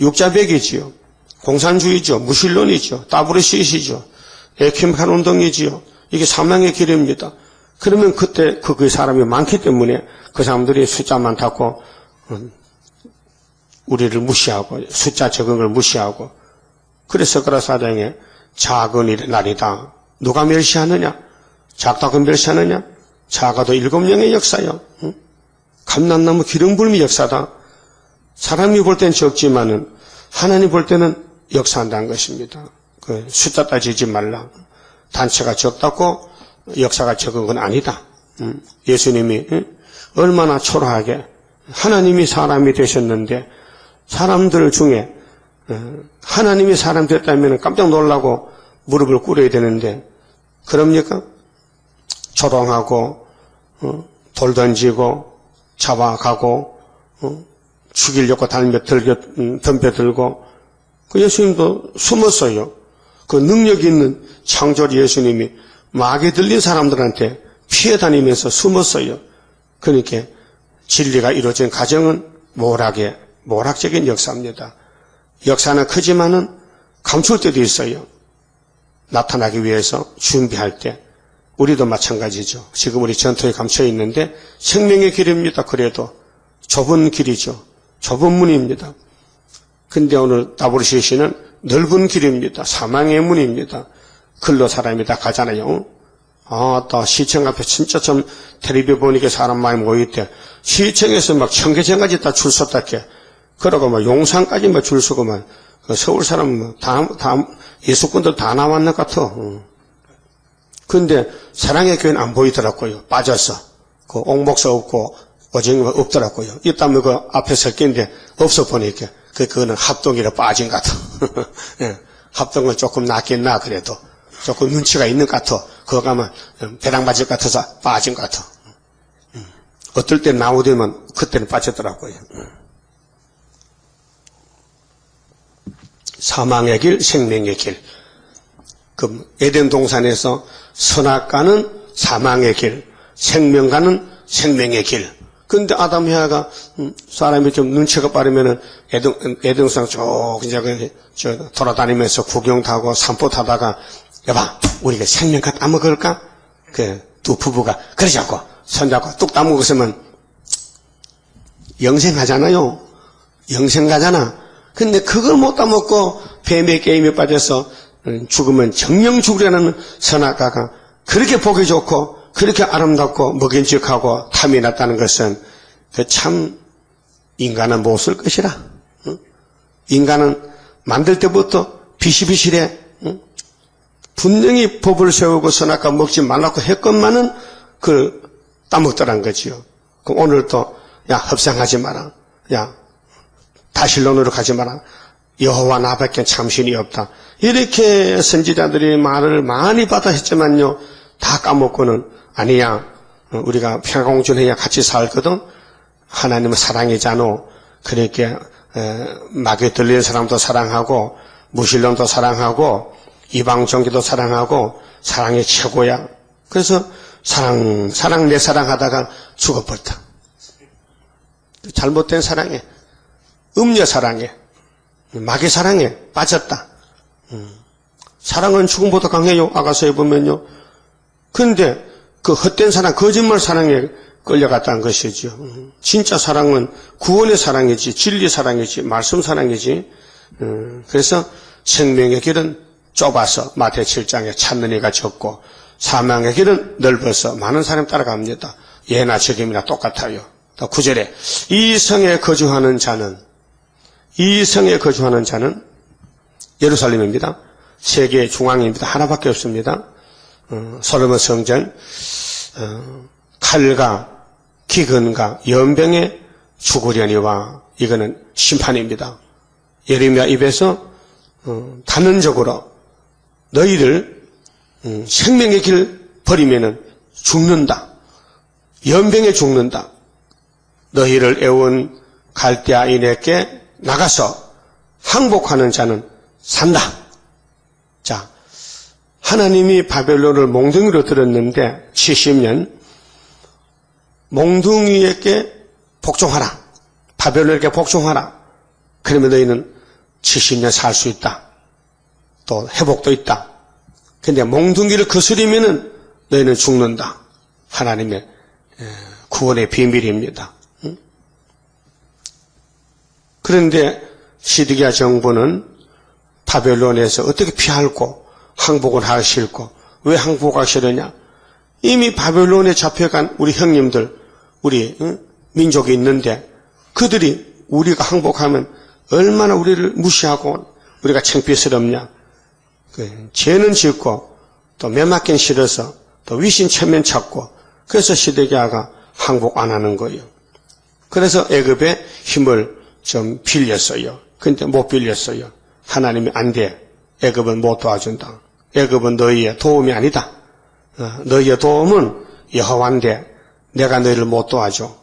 육자백이지요. 공산주의죠. 무신론이죠. 따브르시시죠. 에킴한 운동이지요. 이게 사망의 길입니다. 그러면 그때 그 사람이 많기 때문에 그 사람들이 숫자 많다고 우리를 무시하고 숫자 적은 걸 무시하고 그래서 그라사당에 작은 일의 날이다. 누가 멸시하느냐? 작다고 멸시하느냐? 작아도 7명의 역사요. 감람나무 기름부음의 역사다. 사람이 볼 땐 적지만은 하나님 볼 때는 역사한다는 것입니다. 그 숫자 따지지 말라. 단체가 적다고 역사가 적은 건 아니다. 예수님이 얼마나 초라하게 하나님이 사람이 되셨는데 사람들 중에 하나님이 사람 됐다면 깜짝 놀라고 무릎을 꿇어야 되는데 그럽니까? 조롱하고 돌 던지고 잡아가고 죽이려고 덤벼들고 그 예수님도 숨었어요. 그 능력 있는 창조주 예수님이 마귀 들린 사람들한테 피해 다니면서 숨었어요. 그러니까 진리가 이루어진 가정은 모락적인 역사입니다. 역사는 크지만은 감출 때도 있어요. 나타나기 위해서 준비할 때 우리도 마찬가지죠. 지금 우리 전통에 감춰 있는데 생명의 길입니다. 그래도 좁은 길이죠. 좁은 문입니다. 근데 오늘 WCC는 넓은 길입니다. 사망의 문입니다. 글로 사람이 다 가잖아요. 또 시청 앞에 진짜 좀 텔레비 보니까 사람 많이 모이대. 시청에서 막 청계천까지 다 줄 섰다게. 그러고 막 용산까지 막 줄 서고만 서울 사람 다 예수꾼들 다 나왔는 것 같아. 근데 사랑의 교회는 안 보이더라고요. 빠졌어. 그 옥목사 없고 오징어가 없더라고요. 있다면 그 앞에 설 낀데 없어 보니까 그거는 합동이라 빠진 것 같아. 예, 합동은 조금 낫긴 나 그래도 조금 눈치가 있는 것 같아. 그거 가면 배랑 맞을 것 같아서 빠진 것 같아. 어떨 때 나오되면 그때는 빠졌더라고요. 사망의 길, 생명의 길. 그 에덴 동산에서 선악과는 사망의 길, 생명과는 생명의 길. 근데 아담 해아가 사람이 좀 눈치가 빠르면은 에덴동산 쭉 이제 돌아다니면서 구경 타고 산보 타다가 여봐 우리가 생명과 따먹을까? 그 두 부부가 그러자고 손잡고 뚝 따먹었으면 영생하잖아요. 영생가잖아. 근데 그걸 못 따먹고 뱀의 게임에 빠져서 죽으면 정령 죽으려는 선악과가 그렇게 보기 좋고 그렇게 아름답고 먹인직하고 탐이 났다는 것은 그 참 인간은 못 쓸 것이라. 인간은 만들 때부터 비실비실해. 분명히 법을 세우고 선악과 먹지 말라고 했건만은 그걸 따먹더란 거지요. 그럼 오늘도 야 협상하지 마라. 야 다실론으로 가지 마라. 여호와 나밖에 참신이 없다. 이렇게 선지자들이 말을 많이 받아 했지만요. 다 까먹고는 아니야. 우리가 평화공존해야 같이 살거든. 하나님은 사랑이잖아. 그렇게 마귀 들리는 사람도 사랑하고 무신론도 사랑하고 이방 종교도 사랑하고 사랑이 최고야. 그래서 사랑 내 사랑하다가 죽어버렸다. 잘못된 사랑에 음녀 사랑에 마귀 사랑에 빠졌다. 사랑은 죽음보다 강해요. 아가서에 보면요. 근데 그 헛된 사랑, 거짓말 사랑에 끌려갔다는 것이죠. 진짜 사랑은 구원의 사랑이지, 진리 사랑이지, 말씀 사랑이지. 그래서 생명의 길은 좁아서 마태 7장에 찾는 이가 적고 사망의 길은 넓어서 많은 사람이 따라갑니다. 예나 적임이나 똑같아요. 또 9절에 이 성에 거주하는 자는 예루살렘입니다. 세계 중앙입니다. 하나밖에 없습니다. 솔로몬 성전 칼과 기근과 연병에 죽으려니와 이거는 심판입니다. 예레미야 입에서 단언적으로 너희를 생명의 길 버리면은 죽는다. 연병에 죽는다. 너희를 애운 갈대아인에게 나가서 항복하는 자는 산다. 자, 하나님이 바벨론을 몽둥이로 들었는데 70년 몽둥이에게 복종하라. 바벨론에게 복종하라. 그러면 너희는 70년 살 수 있다. 또 회복도 있다. 근데 몽둥이를 거스리면은 너희는 죽는다. 하나님의 구원의 비밀입니다. 그런데 시드기야 정부는 바벨론에서 어떻게 피할고 항복을 하실고 왜 항복하시느냐? 이미 바벨론에 잡혀간 우리 형님들, 우리 민족이 있는데 그들이 우리가 항복하면 얼마나 우리를 무시하고 우리가 창피스럽냐. 죄는 짓고 또 매맞긴 싫어서 또 위신 체면 찾고 그래서 시드기야가 항복 안 하는 거예요. 그래서 애굽의 힘을 좀 빌렸어요. 근데 못 빌렸어요. 하나님이 안 돼. 애굽은 못 도와준다. 애굽은 너희의 도움이 아니다. 너희의 도움은 여호와인데 내가 너희를 못 도와줘.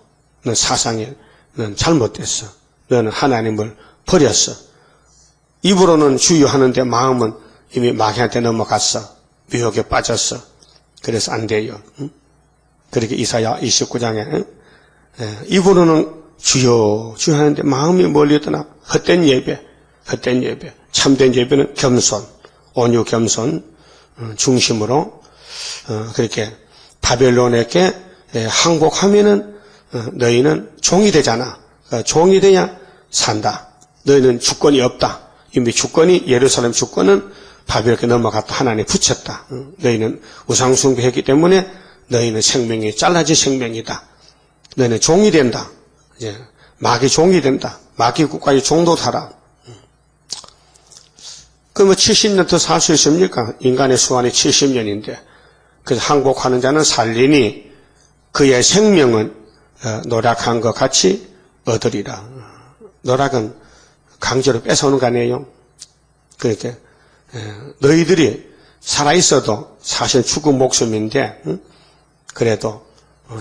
넌 사상에 넌 잘못됐어. 너는 하나님을 버렸어. 입으로는 주여 하는데 마음은 이미 마귀한테 넘어갔어. 미혹에 빠졌어. 그래서 안 돼요. 그렇게 이사야 29장에 입으로는 주여 주여 하는데 마음이 멀리 떠나 헛된 예배. 참된 예배는 겸손, 온유 겸손 중심으로 그렇게 바벨론에게 항복하면은 너희는 종이 되잖아. 종이 돼야 산다. 너희는 주권이 없다. 이미 주권이 예루살렘 주권은 바벨론에 넘어갔다. 하나님이 붙였다. 너희는 우상숭배했기 때문에 너희는 생명이 잘라진 생명이다. 너희는 종이 된다. 이제 마귀 종이 된다. 마귀 국가의 종도 살아. 그럼 70년 더 살 수 있습니까? 인간의 수완이 70년인데. 그래서 항복하는 자는 살리니 그의 생명은 노력한 것 같이 얻으리라. 노력은 강제로 뺏어오는 거 아니에요? 그렇게 너희들이 살아있어도 사실 죽은 목숨인데 그래도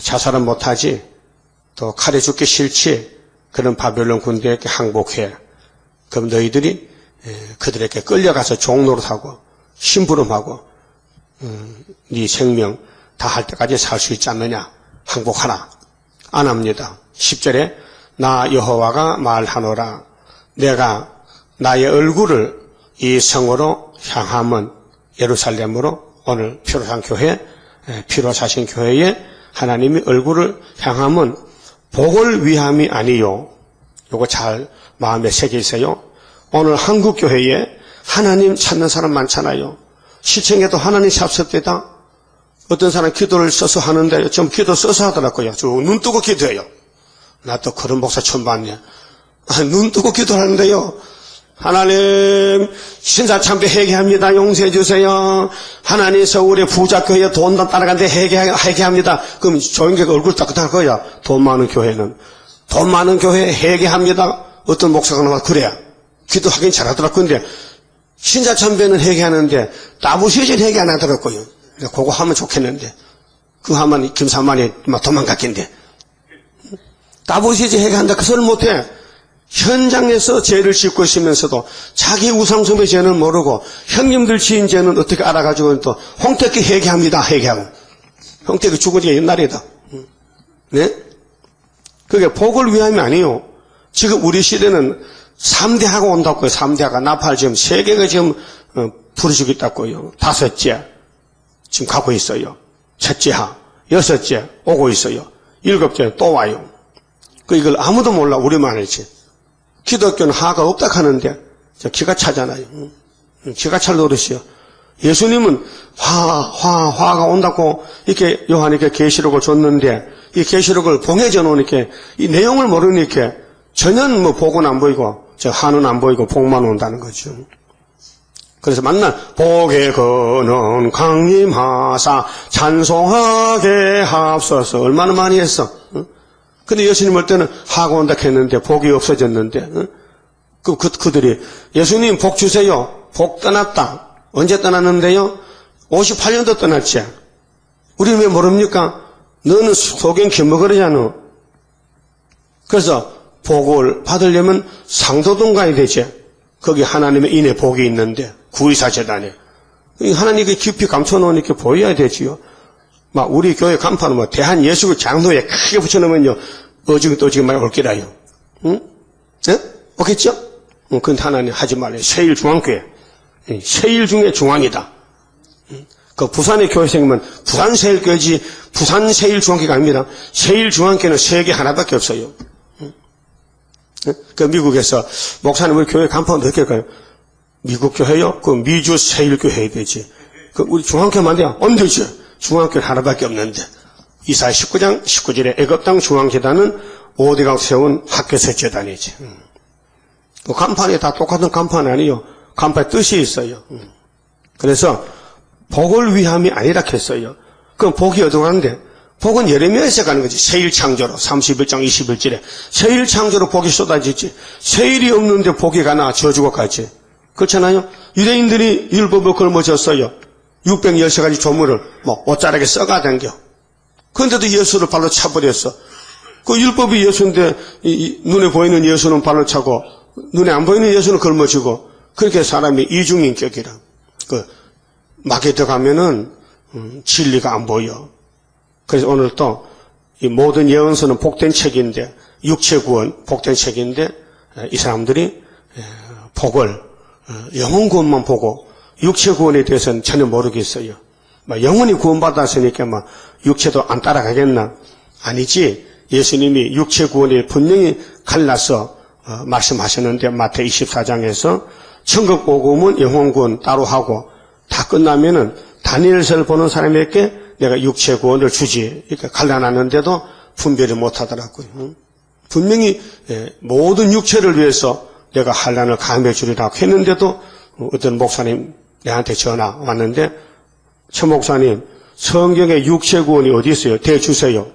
자살은 못하지 또 칼에 죽기 싫지 그런 바벨론 군대에게 항복해. 그럼 너희들이 그들에게 끌려가서 종노릇하고 심부름하고 네 생명 다 할 때까지 살 수 있지 않느냐. 항복하라. 안 합니다. 10절에 나 여호와가 말하노라. 내가 나의 얼굴을 이 성으로 향함은 예루살렘으로 오늘 피로산 교회, 피로사신 교회에 하나님이 얼굴을 향함은 복을 위함이 아니요. 요거 잘 마음에 새기세요. 오늘 한국 교회에 하나님 찾는 사람 많잖아요. 시청에도 하나님 삽섭되다. 어떤 사람 기도를 써서 하는데 좀 기도 써서 하더라고요. 눈 뜨고 기도해요. 나 또 그런 목사 처음 봤네. 눈 뜨고 기도하는데요. 하나님 신사참배 회개합니다. 용서해 주세요. 하나님 서울의 부자교회 돈 따라가는데 회개합니다. 그럼 조용계가 얼굴 따뜻할 거야. 돈 많은 교회는. 돈 많은 교회 회개합니다. 어떤 목사가 나와 그래. 기도하긴 잘하더라고요. 근데 신사참배는 회개하는데 따부시질 회개 안 하더라고요. 그거 하면 좋겠는데 그거 하면 김사만이 막 도망갔겠는데 따부시질 회개한다 그 소리 못해. 현장에서 죄를 짓고 있으면서도 자기 우상숭배 죄는 모르고 형님들 지은 죄는 어떻게 알아가지고 또 홍택기 회개합니다. 회개하고 홍택기 죽은 지가 옛날이다. 네? 그게 복을 위함이 아니에요. 지금 우리 시대는 3대하고 온다고요. 3대하가 나팔 지금 3개가 지금 부르시고 있다고요. 5째 지금 가고 있어요. 첫째하 6째 오고 있어요. 7째 또 와요. 이걸 아무도 몰라. 우리만 알지. 기독교는 하가 없다 하는데 기가 차잖아요. 기가 찰 노릇이요. 예수님은 화가 온다고 이렇게 요한에게 계시록을 줬는데 이 계시록을 봉해져 놓으니까 이 내용을 모르니까 전혀 뭐 복은 안 보이고 저 화는 안 보이고 복만 온다는 거죠. 그래서 만날 복의 근원 강림하사 찬송하게 합소서 얼마나 많이 했어. 근데 예수님 올 때는 하고 온다 했는데 복이 없어졌는데 그들이 예수님 복 주세요. 복 떠났다. 언제 떠났는데요? 58년도 떠났지. 우리는 왜 모릅니까? 너는 소경 기먹으려잖아. 그래서 복을 받으려면 상도동 가야 되지. 거기 하나님의 인의 복이 있는데 구의사 재단에 하나님이 깊이 감춰놓으니까 보여야 되지요. 막 우리 교회 간판은 뭐 대한 예수의 장로에 크게 붙여놓으면요 어지금 많이 올기라요. 응? 네? 오겠죠? 근데 하나님 하지 말래요. 세일중앙교회. 세일 중에 중앙이다. 그 부산의 교회생이면 부산세일교회지 부산세일중앙교회가 아닙니다. 세일중앙교회는 세계 하나밖에 없어요. 그 미국에서 목사님 우리 교회 간판 어떻게 할까요? 미국 교회요? 그 미주 세일교회 해야 되지. 그 우리 중앙교회만 돼요? 안 되지. 중앙교회 하나밖에 없는데 이사야 19장 19절에 애굽 땅 중앙재단은 오대강 세운 학교에서 재단이지. 그 간판이 다 똑같은 간판 아니요. 간판에 뜻이 있어요. 그래서 복을 위함이 아니라 했어요. 그럼 복이 어디로 가는데? 복은 예레미야에서 가는 거지. 새일 창조로 31장 21절에 새일 창조로 복이 쏟아지지. 새일이 없는데 복이 가나 저주가 가지. 그렇잖아요. 유대인들이 율법을 걸머졌어요. 613가지 조문을 옷자락에 써가 당겨. 그런데도 예수를 발로 차버렸어. 그 율법이 예수인데 눈에 보이는 예수는 발로 차고 눈에 안 보이는 예수는 걸머지고 그렇게 사람이 이중인격이라. 그 막에 들어가면은 진리가 안 보여. 그래서 오늘 또 이 모든 예언서는 복된 책인데 육체 구원 복된 책인데 이 사람들이 복을 영혼 구원만 보고 육체 구원에 대해서는 전혀 모르겠어요. 영혼이 구원받았으니까 육체도 안 따라가겠나? 아니지. 예수님이 육체 구원을 분명히 갈라서 말씀하셨는데 마태 24장에서 천국 복음은 영혼 구원 따로 하고 다 끝나면은 다니엘서를 보는 사람에게 내가 육체 구원을 주지. 이렇게 갈라놨는데도 분별을 못하더라고요. 분명히 모든 육체를 위해서 내가 환난을 감해 주리라고 했는데도 어떤 목사님 내한테 전화 왔는데 최 목사님 성경에 육체 구원이 어디 있어요? 대주세요.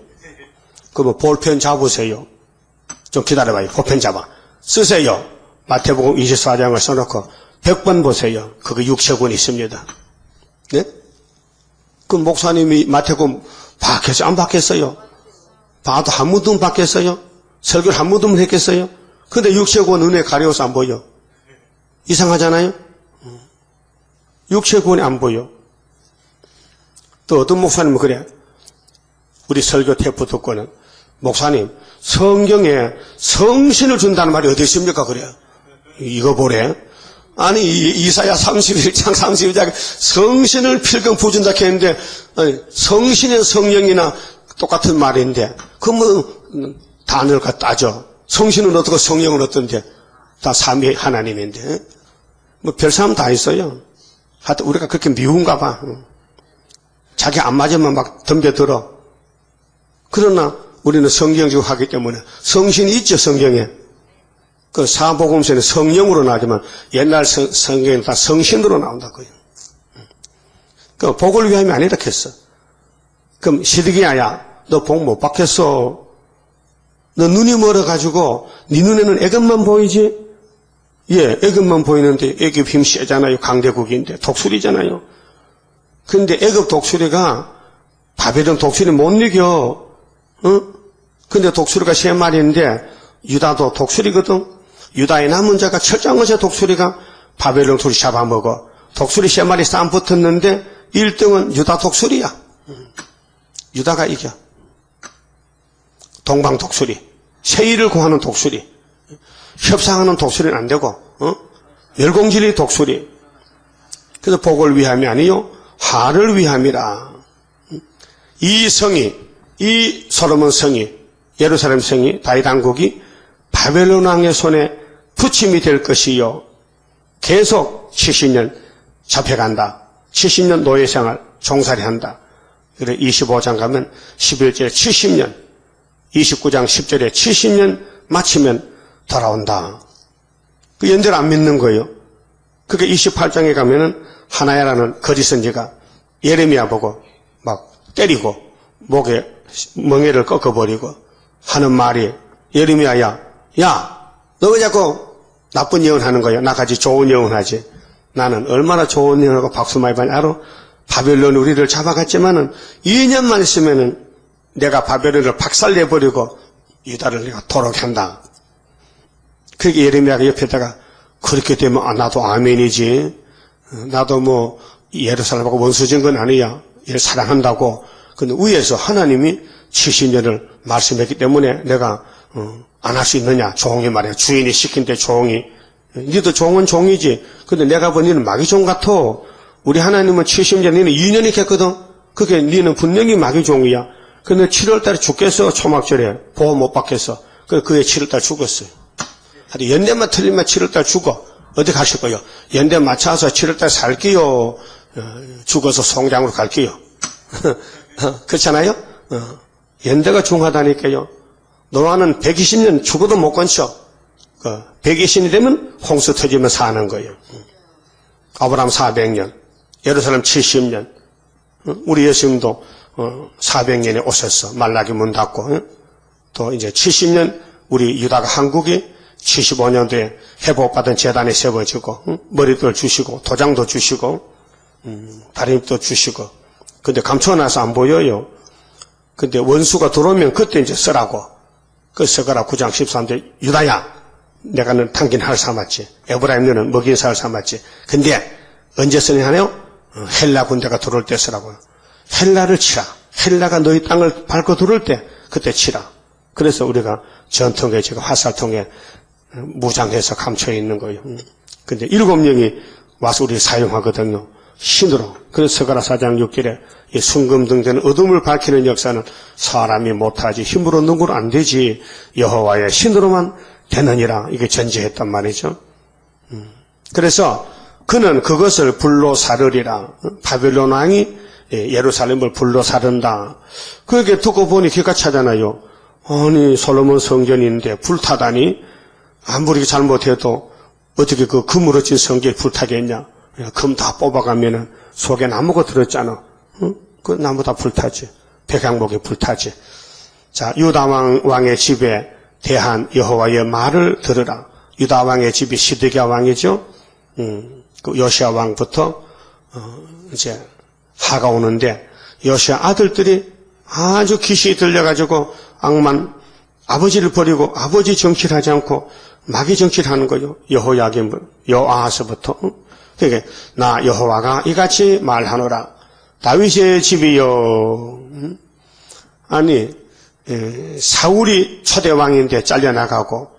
그러면 볼펜 잡으세요. 좀 기다려봐요. 볼펜 잡아. 쓰세요. 마태복음 24장을 써놓고 100번 보세요. 그거 육체 구원이 있습니다. 네? 그 목사님이 마태복음 봤겠어요? 안 봤겠어요? 봐도 한 무덤 봤겠어요? 설교를 한 무덤을 했겠어요? 근데 육체 구원 은혜 가려워서 안 보여. 이상하잖아요? 육체 구원이 안 보여. 또 어떤 목사님은 그래. 우리 설교 테이프 듣고는 목사님 성경에 성신을 준다는 말이 어디 있습니까? 그래요. 이거 보래. 아니 이사야 31장 32장에 성신을 필경 부준다 했는데 성신의 성령이나 똑같은 말인데 그러면 단어를 갖다 따져. 성신은 어떻고 성령은 어떤데 다 삼위 하나님인데 뭐 별 사람 다 있어요. 하여튼 우리가 그렇게 미운가 봐. 자기 안 맞으면 막 덤벼들어. 그러나 우리는 성경적으로 하기 때문에 성신이 있죠. 성경에. 그 사복음서는 성령으로 나오지만 옛날 성경에는 다 성신으로 나온다고요. 그 복을 위함이 아니라 했어. 그럼 시드기야야 너 복 못 받겠어. 너 눈이 멀어가지고 네 눈에는 애굽만 보이지? 예, 애굽만 보이는데 애굽 힘 세잖아요. 강대국인데 독수리잖아요. 그런데 애굽 독수리가 바벨론 독수리 못 이겨. 근데 독수리가 3마리인데 유다도 독수리거든. 유다의 남은 자가 철장어제 독수리가 바벨론 독수리 잡아먹어. 독수리 3마리 싸움 붙었는데 1등은 유다 독수리야. 유다가 이겨. 동방 독수리. 세일을 구하는 독수리. 협상하는 독수리는 안 되고, 멸공질의 독수리. 그래서 복을 위함이 아니요, 화를 위함이라. 이 성이, 이 솔로몬 성이, 예루살렘 성이, 다윗 왕국이 바벨론 왕의 손에 부침이 될 것이요. 계속 70년 잡혀간다. 70년 노예생활 종살이 한다. 그래 25장 가면 11절에 70년, 29장 10절에 70년 마치면 돌아온다. 그 연대를 안 믿는 거예요. 그게 28장에 가면은 하나야라는 거짓 선지가 예레미야 보고 막 때리고 목에 멍에를 꺾어버리고 하는 말이 예레미야야, 야, 너 왜 자꾸 나쁜 예언하는 거야? 나같이 좋은 예언하지. 나는 얼마나 좋은 예언하고 박수 많이 받냐 알아? 바벨론 우리를 잡아갔지만은 2년만 있으면은 내가 바벨론을 박살내버리고 유다를 내가 도록 한다. 그렇게 예레미야가 옆에다가 그렇게 되면 나도 아멘이지. 나도 뭐 예루살렘하고 원수진 건 아니야. 얘를 사랑한다고. 근데 위에서 하나님이 70년을 말씀했기 때문에 내가 안 할 수 있느냐. 종이 말이야. 주인이 시킨데 종이. 니도 종은 종이지. 근데 내가 보니 너는 마귀종 같아. 우리 하나님은 70년, 너는 2년이 했거든. 그게 너는 분명히 마귀종이야. 근데 7월달에 죽겠어. 초막절에. 보호 못 받겠어. 그해 7월달 죽었어요. 하여튼 연대만 틀리면 7월달 죽어. 어디 가실 거요? 연대 맞춰서 7월달 살게요. 죽어서 송장으로 갈게요. 그렇잖아요? 연대가 중하다니까요. 노아는 120년 죽어도 못 건쳐. 120년이 되면 홍수 터지면 사는 거예요. 아브라함 400년, 예루살렘 70년, 우리 예수님도 400년에 오셨어. 말라기 문 닫고. 또 이제 70년 우리 유다가 한국이 75년도에 회복받은 재단이 세워지고 머리도 주시고 도장도 주시고 다리도 주시고. 근데 감춰놔서 안 보여요. 근데 원수가 들어오면 그때 이제 쓰라고. 그 서가라 9장 13절 유다야 내가 너는 당긴 할 삼았지. 에브라임 너는 먹인 살 삼았지. 근데 언제 쓰냐 하네요? 헬라 군대가 들어올 때 쓰라고요. 헬라를 치라. 헬라가 너희 땅을 밟고 들어올 때 그때 치라. 그래서 우리가 전통에 지금 화살통에 무장해서 감춰 있는 거예요. 근데 7명이 와서 우리 사용하거든요. 신으로. 그래서 서가라 4장 6절에 이 순금등되는 어둠을 밝히는 역사는 사람이 못하지 힘으로 능구로 안 되지 여호와의 신으로만 되느니라. 이게 전제했단 말이죠. 그래서 그는 그것을 불로 사르리라. 바벨론 왕이 예루살렘을 불로 사른다. 그렇게 듣고 보니 기가 차잖아요. 아니 솔로몬 성전인데 불타다니 아무리 잘못해도 어떻게 그 금으로 찐 성전이 불타겠냐. 금 다 뽑아가면은 속에 나무가 들었잖아. 그 나무 다 불타지. 백향목이 불타지. 자, 유다 왕의 집에 대한 여호와의 말을 들으라. 유다 왕의 집이 시드기야 왕이죠. 그 요시야 왕부터 이제 하가 오는데 요시야 아들들이 아주 기시에 들려가지고 악만 아버지를 버리고 아버지 정치를 하지 않고 마귀 정치를 하는 거예요. 여호야김, 여아하스부터. 그러니까 나 여호와가 이같이 말하노라. 다윗의 집이요. 아니 사울이 초대 왕인데 잘려나가고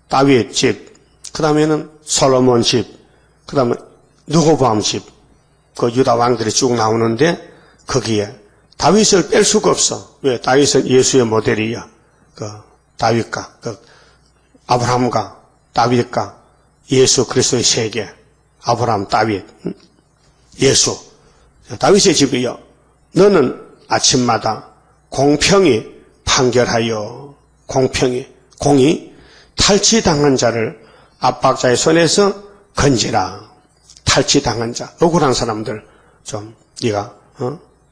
다윗 집, 그 다음에는 솔로몬 집, 그 다음에 르호보암 집, 그 유다 왕들이 쭉 나오는데 거기에 다윗을 뺄 수가 없어. 왜? 다윗은 예수의 모델이야. 그 다윗과 그 아브라함과 다윗과 예수 그리스도의 세계. 아브라함, 다윗, 예수. 다윗의 집이여. 너는 아침마다 공평히 판결하여 공이 탈취당한 자를 압박자의 손에서 건지라. 탈취당한 자, 억울한 사람들 좀 네가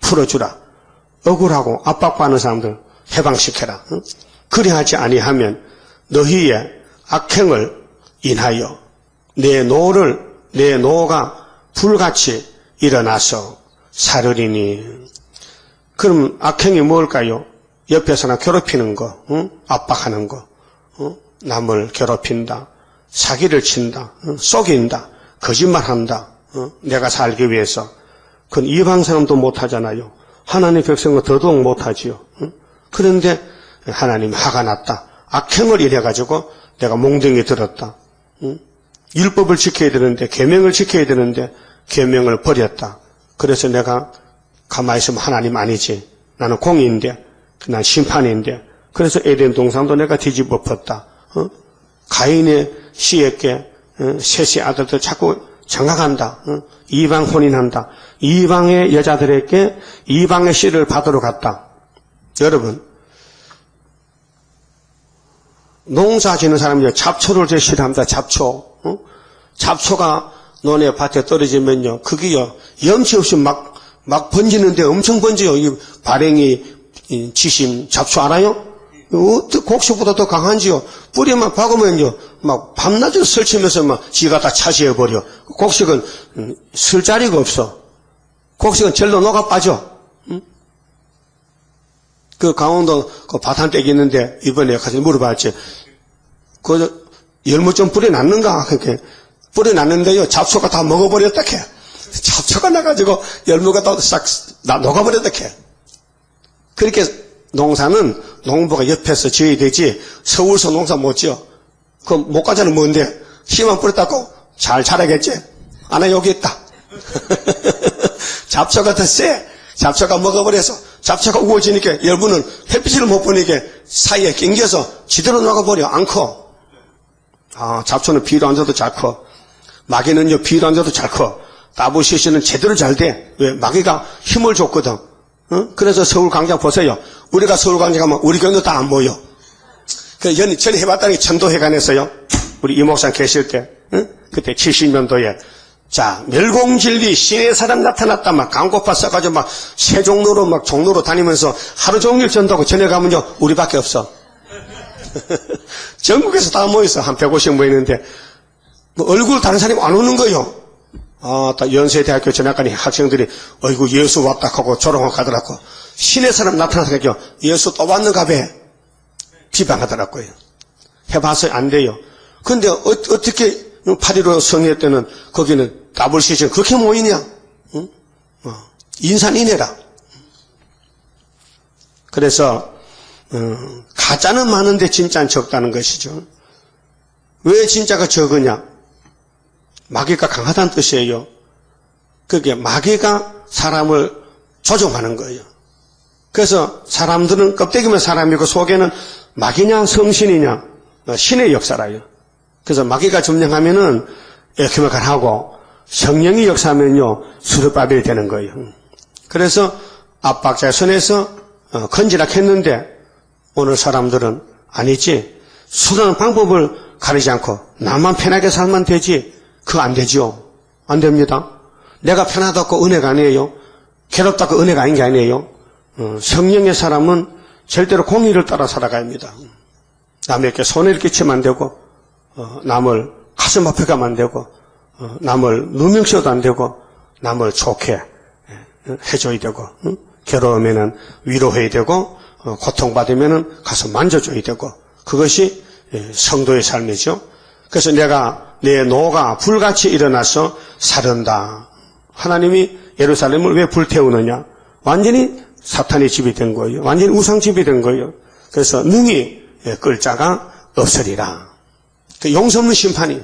풀어주라. 억울하고 압박받는 사람들 해방시켜라. 그리하지 아니하면 너희의 악행을 인하여 내 노가 불같이 일어나서 사르리니. 그럼 악행이 뭘까요? 옆에 사람 괴롭히는 거, 압박하는 거, 남을 괴롭힌다, 사기를 친다, 속인다, 거짓말한다, 내가 살기 위해서. 그건 이방 사람도 못하잖아요. 하나님의 백성은 더더욱 못하지요. 그런데 하나님 화가 났다. 악행을 이래가지고 내가 몽둥이 들었다. 율법을 지켜야 되는데, 계명을 지켜야 되는데 계명을 버렸다. 그래서 내가 가만히 있으면 하나님 아니지. 나는 공인데, 난 심판인데. 그래서 에덴 동산도 내가 뒤집어 엎었다. 가인의 씨에게 셋의 아들들 자꾸 장가간다. 이방 혼인한다. 이방의 여자들에게 이방의 씨를 받으러 갔다. 여러분, 농사 지는 사람이 잡초를 제일 싫어합니다. 잡초. 잡초가 너네 밭에 떨어지면요, 그게요, 염치 없이 막 번지는데 엄청 번져요. 이 발행이, 지심, 잡초 알아요? 곡식보다 더 강한지요. 뿌리만 박으면요, 막 밤낮으로 설치면서 막 지가 다 차지해버려. 곡식은 쓸 자리가 없어. 곡식은 절로 녹아 빠져. 그 강원도 그 바탄떼기 있는데 이번에 가서 물어봤지. 그 열무 좀 뿌려놨는가? 그렇게 뿌려놨는데요, 잡초가 다 먹어버렸다 캐. 잡초가 나가지고 열무가 다 싹 녹아버렸다 캐. 그렇게 농사는 농부가 옆에서 지어야 되지, 서울서 농사 못 지어. 그럼 못 가자는 뭔데? 씨만 뿌렸다고 잘 자라겠지? 아나 여기 있다. 잡초가 더 세. 잡초가 먹어버려서 잡초가 우거지니까 열무는 햇빛을 못 보니까 사이에 낑겨서 지대로 녹아버려. 안 커. 잡초는 비로 앉아도 잘 커. 마귀는요, 비로 앉아도 잘 커. 따부시시는 제대로 잘 돼. 왜? 마귀가 힘을 줬거든. 그래서 서울 광장 보세요. 우리가 서울 광장 가면 우리 교인도 다 안 모여. 전에 해봤다는 게 천도회관에서요. 우리 이 목사 계실 때, 그때 70년도에 자, 멸공진리 신의 사람 나타났다 막 강고파 써가지고 막 세종로로 막 종로로 다니면서 하루 종일 전도하고 전에 가면요 우리밖에 없어. 전국에서 다 모여서 한 150 모이는데 뭐 얼굴 다른 사람이 안 오는 거요. 딱 연세대학교 전학가니 학생들이 어이구 예수 왔다 하고 졸업하고 가더라고. 신의 사람 나타나서 예수 또 왔는가 봐 비방하더라고요. 해봐서 안 돼요. 근데 어떻게 8.15 성회 때는 거기는 더블 시즌 그렇게 모이냐? 응? 인산인해라. 그래서 가짜는 많은데 진짜는 적다는 것이죠. 왜 진짜가 적으냐? 마귀가 강하다는 뜻이에요. 그게 마귀가 사람을 조종하는 거예요. 그래서 사람들은 껍데기면 사람이고 속에는 마귀냐 성신이냐 신의 역사라요. 그래서 마귀가 점령하면은 에큐메칼 하고 성령이 역사하면요 수르바벨이 되는 거예요. 그래서 압박자의 손에서 건지락했는데 오늘 사람들은 아니지 수단한 방법을 가리지 않고 나만 편하게 살면 되지 그거 안 되죠. 안 됩니다. 내가 편하다고 은혜가 아니에요. 괴롭다고 은혜가 아닌 게 아니에요. 성령의 사람은 절대로 공의를 따라 살아가야 합니다. 남에게 손해를 끼치면 안 되고 남을 가슴 아프게 하면 안 되고 남을 누명씌워도 안 되고 남을 좋게 해줘야 되고 괴로우면은 위로해야 되고 고통받으면은 가서 만져줘야 되고 그것이 성도의 삶이죠. 그래서 내가 내 노가 불같이 일어나서 살은다. 하나님이 예루살렘을 왜 불태우느냐? 완전히 사탄의 집이 된 거예요. 완전히 우상집이 된 거예요. 그래서 능히 끌 자가 없으리라. 용서 없는 심판이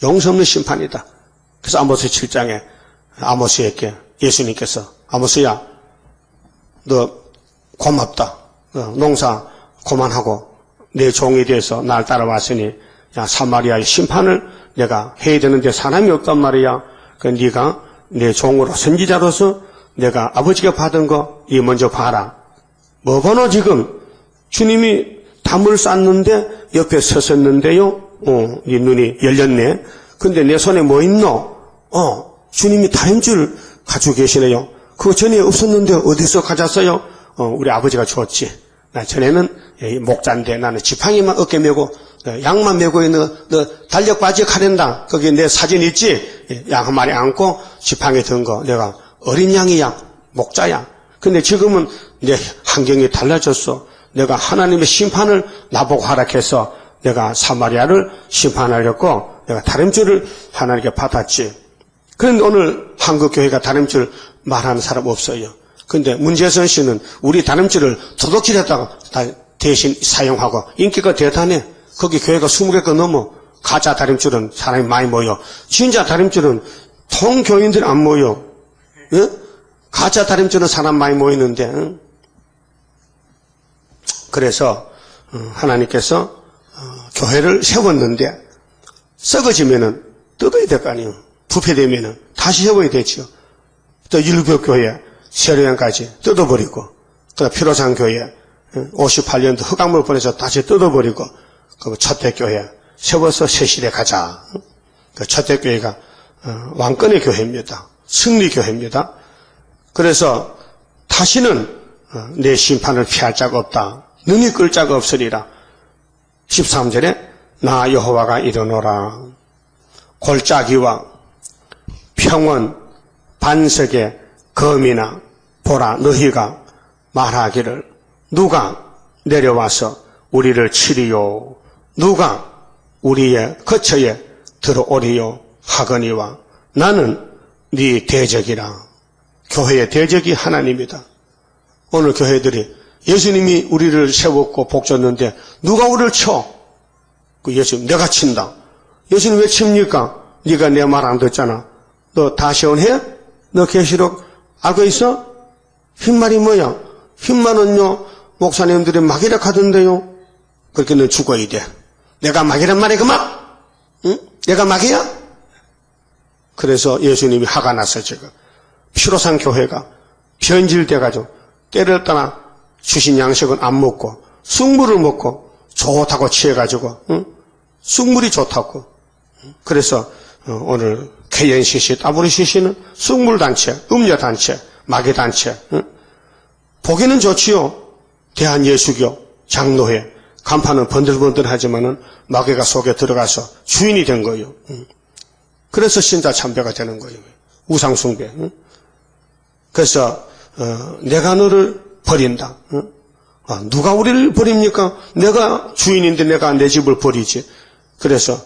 용서 없는 심판이다. 그래서 아모스 7장에 아모스에게 예수님께서 아모스야 너 고맙다. 농사 그만하고 내 종이 돼서 날 따라왔으니 야 사마리아의 심판을 내가 해야 되는데 사람이 없단 말이야. 그 네가 내 종으로 선지자로서 내가 아버지가 받은 거 이 먼저 봐라. 뭐 보노 지금 주님이 담을 쌌는데 옆에 섰었는데요. 이 눈이 열렸네. 근데 내 손에 뭐 있노? 주님이 다림줄 가지고 계시네요. 그거 전에 없었는데 어디서 가졌어요? 우리 아버지가 줬지. 나 전에는 목자인데 나는 지팡이만 어깨 메고 양만 메고 있는 너 달력 바지에 가련다. 거기 내 사진 있지? 양 한 마리 안고 지팡이 든 거 내가 어린 양이야. 목자야. 근데 지금은 내 환경이 달라졌어. 내가 하나님의 심판을 나보고 허락해서 내가 사마리아를 심판하려고 내가 다림줄을 하나님께 받았지. 그런데 오늘 한국교회가 다림줄 말하는 사람 없어요. 근데 문재선 씨는 우리 다림줄을 도둑질했다가 대신 사용하고 인기가 대단해. 거기 교회가 20개가 넘어. 가짜 다림줄은 사람이 많이 모여. 진짜 다림줄은 통교인들이 안 모여. 예? 가짜 다림줄은 사람 많이 모이는데 그래서 하나님께서 교회를 세웠는데 썩어지면은 뜯어야 될 거 아니에요. 부패되면은 다시 세워야 되죠. 또 율법교회 세례원까지 뜯어버리고 또 피로상교회 58년도 흑암을 보내서 다시 뜯어버리고 그 첫대교회 세워서 새시대 가자. 그 첫대교회가 왕권의 교회입니다. 승리교회입니다. 그래서 다시는 내 심판을 피할 자가 없다. 능히 끌 자가 없으리라. 13절에 나 여호와가 이르노라. 골짜기와 평원 반석의 검이나 보라 너희가 말하기를 누가 내려와서 우리를 치리요 누가 우리의 거처에 들어오리요 하거니와 나는 네 대적이라. 교회의 대적이 하나님이다. 오늘 교회들이 예수님이 우리를 세웠고 복줬는데 누가 우리를 쳐? 그 예수님 내가 친다. 예수님 왜 칩니까? 네가 내 말 안 듣잖아. 너 다시온해? 너 계시록 알고 있어? 흰말이 뭐야? 흰말은요 목사님들이 막이라 하던데요. 그렇게 너 죽어야 돼. 내가 막이란 말이 그만? 응? 내가 막이야? 그래서 예수님이 화가 났어 지금. 피로상 교회가 변질돼가지고 때를 떠나 주신 양식은 안 먹고 쑥물을 먹고 좋다고 취해가지고 쑥물이 좋다고. 그래서 오늘 KNCC, WCC는 쑥물단체, 음료단체, 마개단체. 보기는 좋지요. 대한예수교, 장로회, 간판은 번들번들하지만은 마개가 속에 들어가서 주인이 된 거예요. 그래서 신자 참배가 되는 거예요. 우상숭배. 그래서 내가 너를 버린다. 누가 우리를 버립니까? 내가 주인인데 내가 내 집을 버리지. 그래서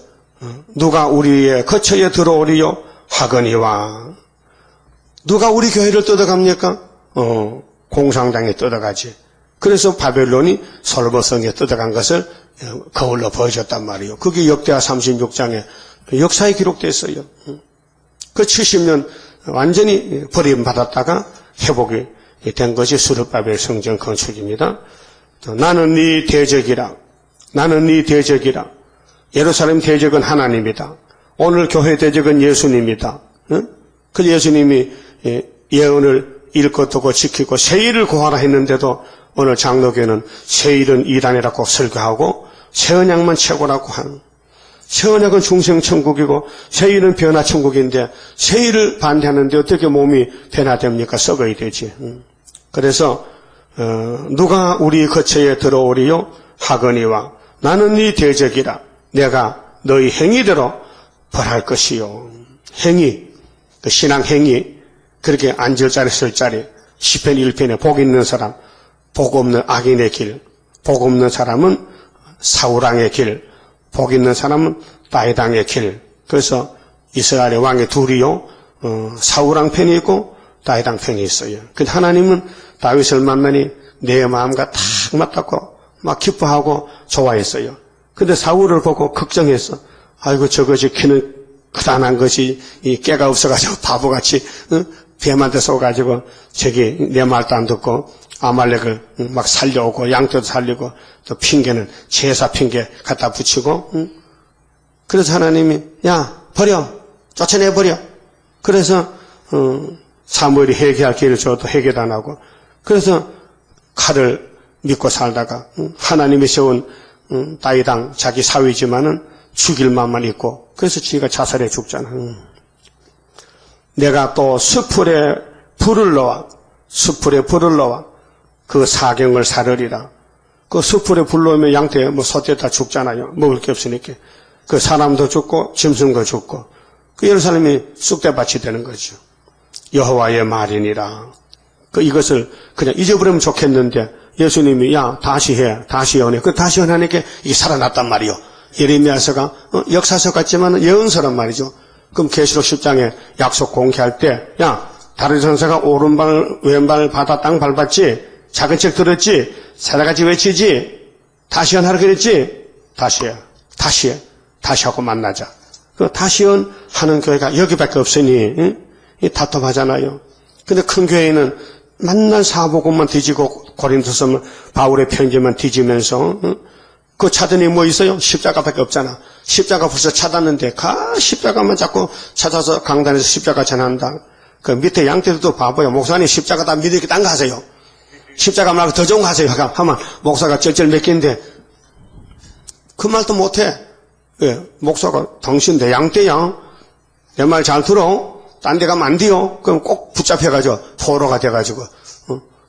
누가 우리의 거처에 들어오리요? 하거니와. 누가 우리 교회를 뜯어갑니까? 공상당에 뜯어가지. 그래서 바벨론이 솔로몬성에 뜯어간 것을 거울로 보여줬단 말이에요. 그게 역대하 36장에 역사에 기록되어 있어요. 그 70년 완전히 버림받았다가 회복이 된 것이 스룹바벨 성전 건축입니다. 나는 네 대적이라. 나는 네 대적이라. 예루살렘 대적은 하나님이다. 오늘 교회 대적은 예수님이다. 그 예수님이 예언을 읽고 두고 지키고 세일을 구하라 했는데도 오늘 장로교는 세일은 이단이라고 설교하고 세언약만 최고라고 하는. 세언약은 중생천국이고 세일은 변화천국인데 세일을 반대하는데 어떻게 몸이 변화됩니까? 썩어야 되지. 그래서 누가 우리 거처에 들어오리요? 하거니와. 나는 네 대적이라. 내가 너희 행위대로 벌할 것이요. 행위, 그 신앙 행위, 그렇게 앉을 자리 설 자리, 시편 1편에 복 있는 사람, 복 없는 악인의 길, 복 없는 사람은 사울왕의 길, 복 있는 사람은 다윗왕의 길. 그래서 이스라엘의 왕이 둘이요, 사울왕 편이 있고 다윗왕 편이 있어요. 근데 하나님은 다윗을 만나니 내 마음과 딱 맞닿고 막 기뻐하고 좋아했어요. 근데 사울을 보고 걱정했어. 아이고 저것이 키는 크다란 것이 이 깨가 없어가지고 바보같이 뱀한테 쏘가지고 저기 내 말도 안 듣고 아말렉을 막 살려오고 양떼도 살리고 또 핑계는 제사 핑계 갖다 붙이고 그래서 하나님이 야 버려 쫓아내버려. 그래서 사무엘이 회개할 기회를 줘도 회개도 안 하고 그래서 칼을 믿고 살다가 하나님이 세운 다윗왕 자기 사위지만은 죽일 맘만 있고 그래서 지가 자살해 죽잖아. 내가 또 숯불에 불을 넣어 그 사경을 사르리라. 그 숯불에 불 넣으면 양떼 소떼 다 죽잖아요. 먹을 게 없으니까. 그 사람도 죽고 짐승도 죽고 그 예루살렘이 쑥대밭이 되는 거죠. 여호와의 말이니라. 그 이것을 그냥 잊어버리면 좋겠는데 예수님이 야 다시 연해. 그 다시 연하니까 이게 살아났단 말이요. 예레미야서가 역사서 같지만 예언서란 말이죠. 그럼 계시록 10장에 약속 공개할 때 야 다른 전사가 오른발 왼발 바다 땅 밟았지 작은 책 들었지 살아같이 외치지 다시 연하라 그랬지 다시 하고 만나자. 그 다시 연하는 교회가 여기밖에 없으니 답답하잖아요. 근데 큰 교회는 맨날 사복음만 뒤지고 고린도서 바울의 편지만 뒤지면서 그 찾으니 뭐 있어요? 십자가밖에 없잖아. 십자가 벌써 찾았는데 십자가만 자꾸 찾아서 강단에서 십자가 전한다. 그 밑에 양떼들도 바보야. 목사님 십자가 다 믿으니까 딴 거 하세요. 십자가 말고 더 좋은 거 하세요. 하면 목사가 쩔쩔 맥긴데 그 말도 못해. 예, 목사가 당신 내 양떼야. 내 말 잘 들어. 딴 데 가면 안 돼요. 그럼 꼭 붙잡혀가지고 포로가 돼가지고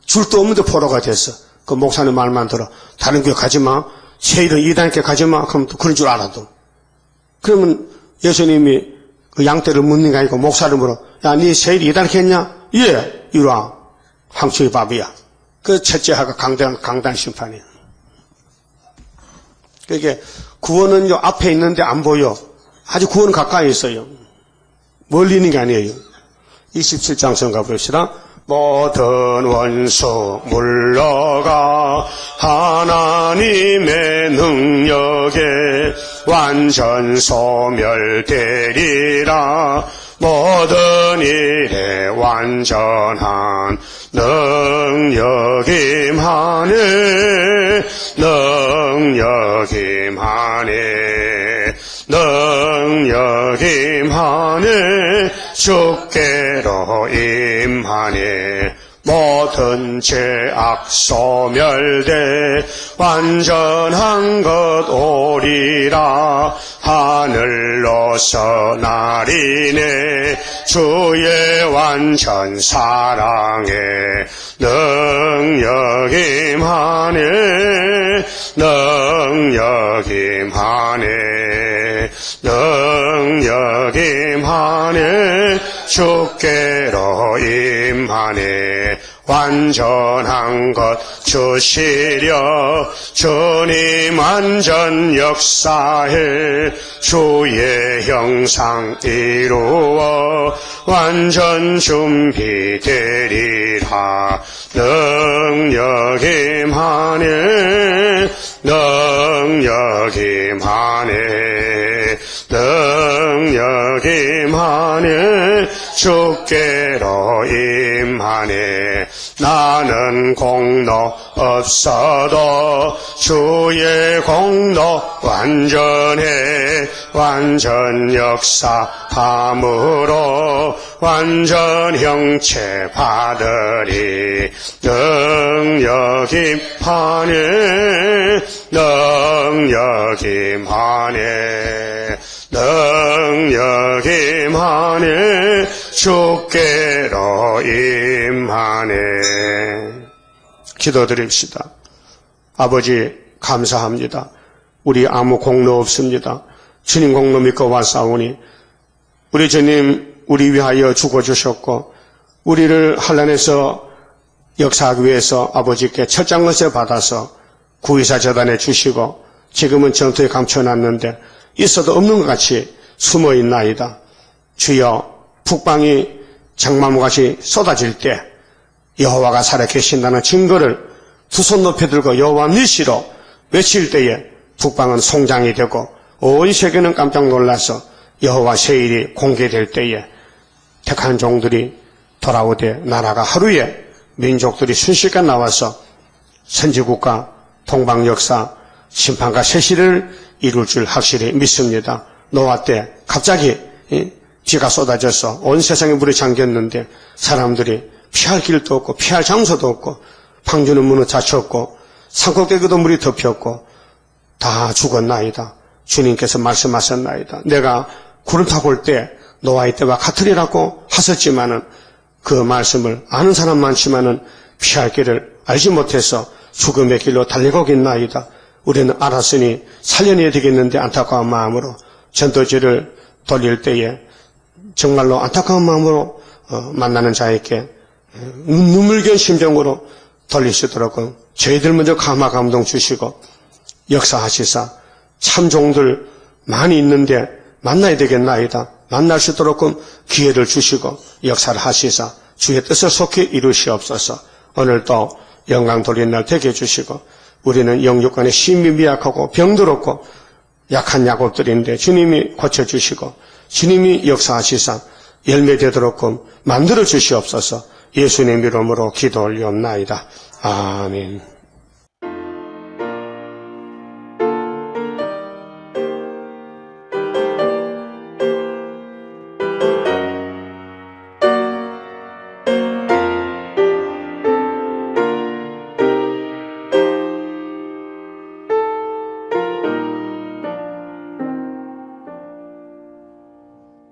줄도 없는데 포로가 됐어. 그 목사님 말만 들어. 다른 교회 가지 마. 세일은 이단께 가지 마. 그럼 또 그런 줄 알아도. 그러면 예수님이 그 양떼를 묻는 게 아니고 목사를 물어. 야, 니 세일 이단께 했냐? 예. 이리 와. 황초의 밥이야. 그 첫째 하가 강단 심판이야. 그게 구원은 요 앞에 있는데 안 보여. 아주 구원은 가까이 있어요. 멀리 있는 게 아니에요. 27장 성가 봅시다. 모든 원수 물러가 하나님의 능력에 완전 소멸되리라. 모든 일에 완전한 능력이 임하네. 능력이 임하네. 주께로 임하네. 모든 죄악 소멸돼 완전한 것 오리라. 하늘로서 나리네 주의 완전 사랑에 능력이 임하네. 능력이 임하네. 능력이 임하네. 주께로 임하네. 완전한 것 주시려 주님 완전 역사해 주의 형상 이루어 완전 준비되리라. 능력이 임하네. 능력이 임하네. 능력이 임하네. 주께로 임하네. 나는 공로 없어도 주의 공로 완전해. 완전 역사함으로 완전 형체 받으리. 능력이 임하네. 능력이 임하네. 능력이 임하네. 주께로 임하네. 기도드립시다. 아버지 감사합니다. 우리 아무 공로 없습니다. 주님 공로 믿고 왔사오니 우리 주님 우리 위하여 죽어주셨고 우리를 환난에서 역사하기 위해서 아버지께 철장 것에 받아서 구의사 재단에 주시고 지금은 전투에 감춰놨는데 있어도 없는 것 같이 숨어있나이다. 주여 북방이 장마무같이 쏟아질 때 여호와가 살아계신다는 증거를 두 손 높이 들고 여호와 니시로 외칠 때에 북방은 송장이 되고 온 세계는 깜짝 놀라서 여호와 세일이 공개될 때에 택한 종들이 돌아오되 나라가 하루에 민족들이 순식간 나와서 선지국가 동방역사 심판과 세시를 이룰 줄 확실히 믿습니다. 노아 때 갑자기 비가 쏟아져서 온 세상에 물이 잠겼는데 사람들이 피할 길도 없고 피할 장소도 없고 방주는 문을 닫혔고 산꼭대기도 물이 덮였고 다 죽었나이다. 주님께서 말씀하셨나이다. 내가 구름 타고 올 때 노아의 때와 같으리라고 하셨지만은 그 말씀을 아는 사람 많지만은 피할 길을 알지 못해서 죽음의 길로 달리고 있나이다. 우리는 알았으니 살려내야 되겠는데 안타까운 마음으로 전도지를 돌릴 때에 정말로 안타까운 마음으로 만나는 자에게 눈물겨운 심정으로 돌리시도록 저희들 먼저 감화 감동 주시고 역사하시사 참 종들 많이 있는데 만나야 되겠나이다. 만날 수 있도록 기회를 주시고 역사를 하시사 주의 뜻을 속히 이루시옵소서. 오늘도 영광 돌린 날 되게 해주시고 우리는 영육간에 심히 미약하고 병들었고 약한 야곱들인데 주님이 고쳐주시고 주님이 역사하시사 열매되도록 만들어 주시옵소서. 예수님 이름으로 기도 올리옵나이다. 아멘.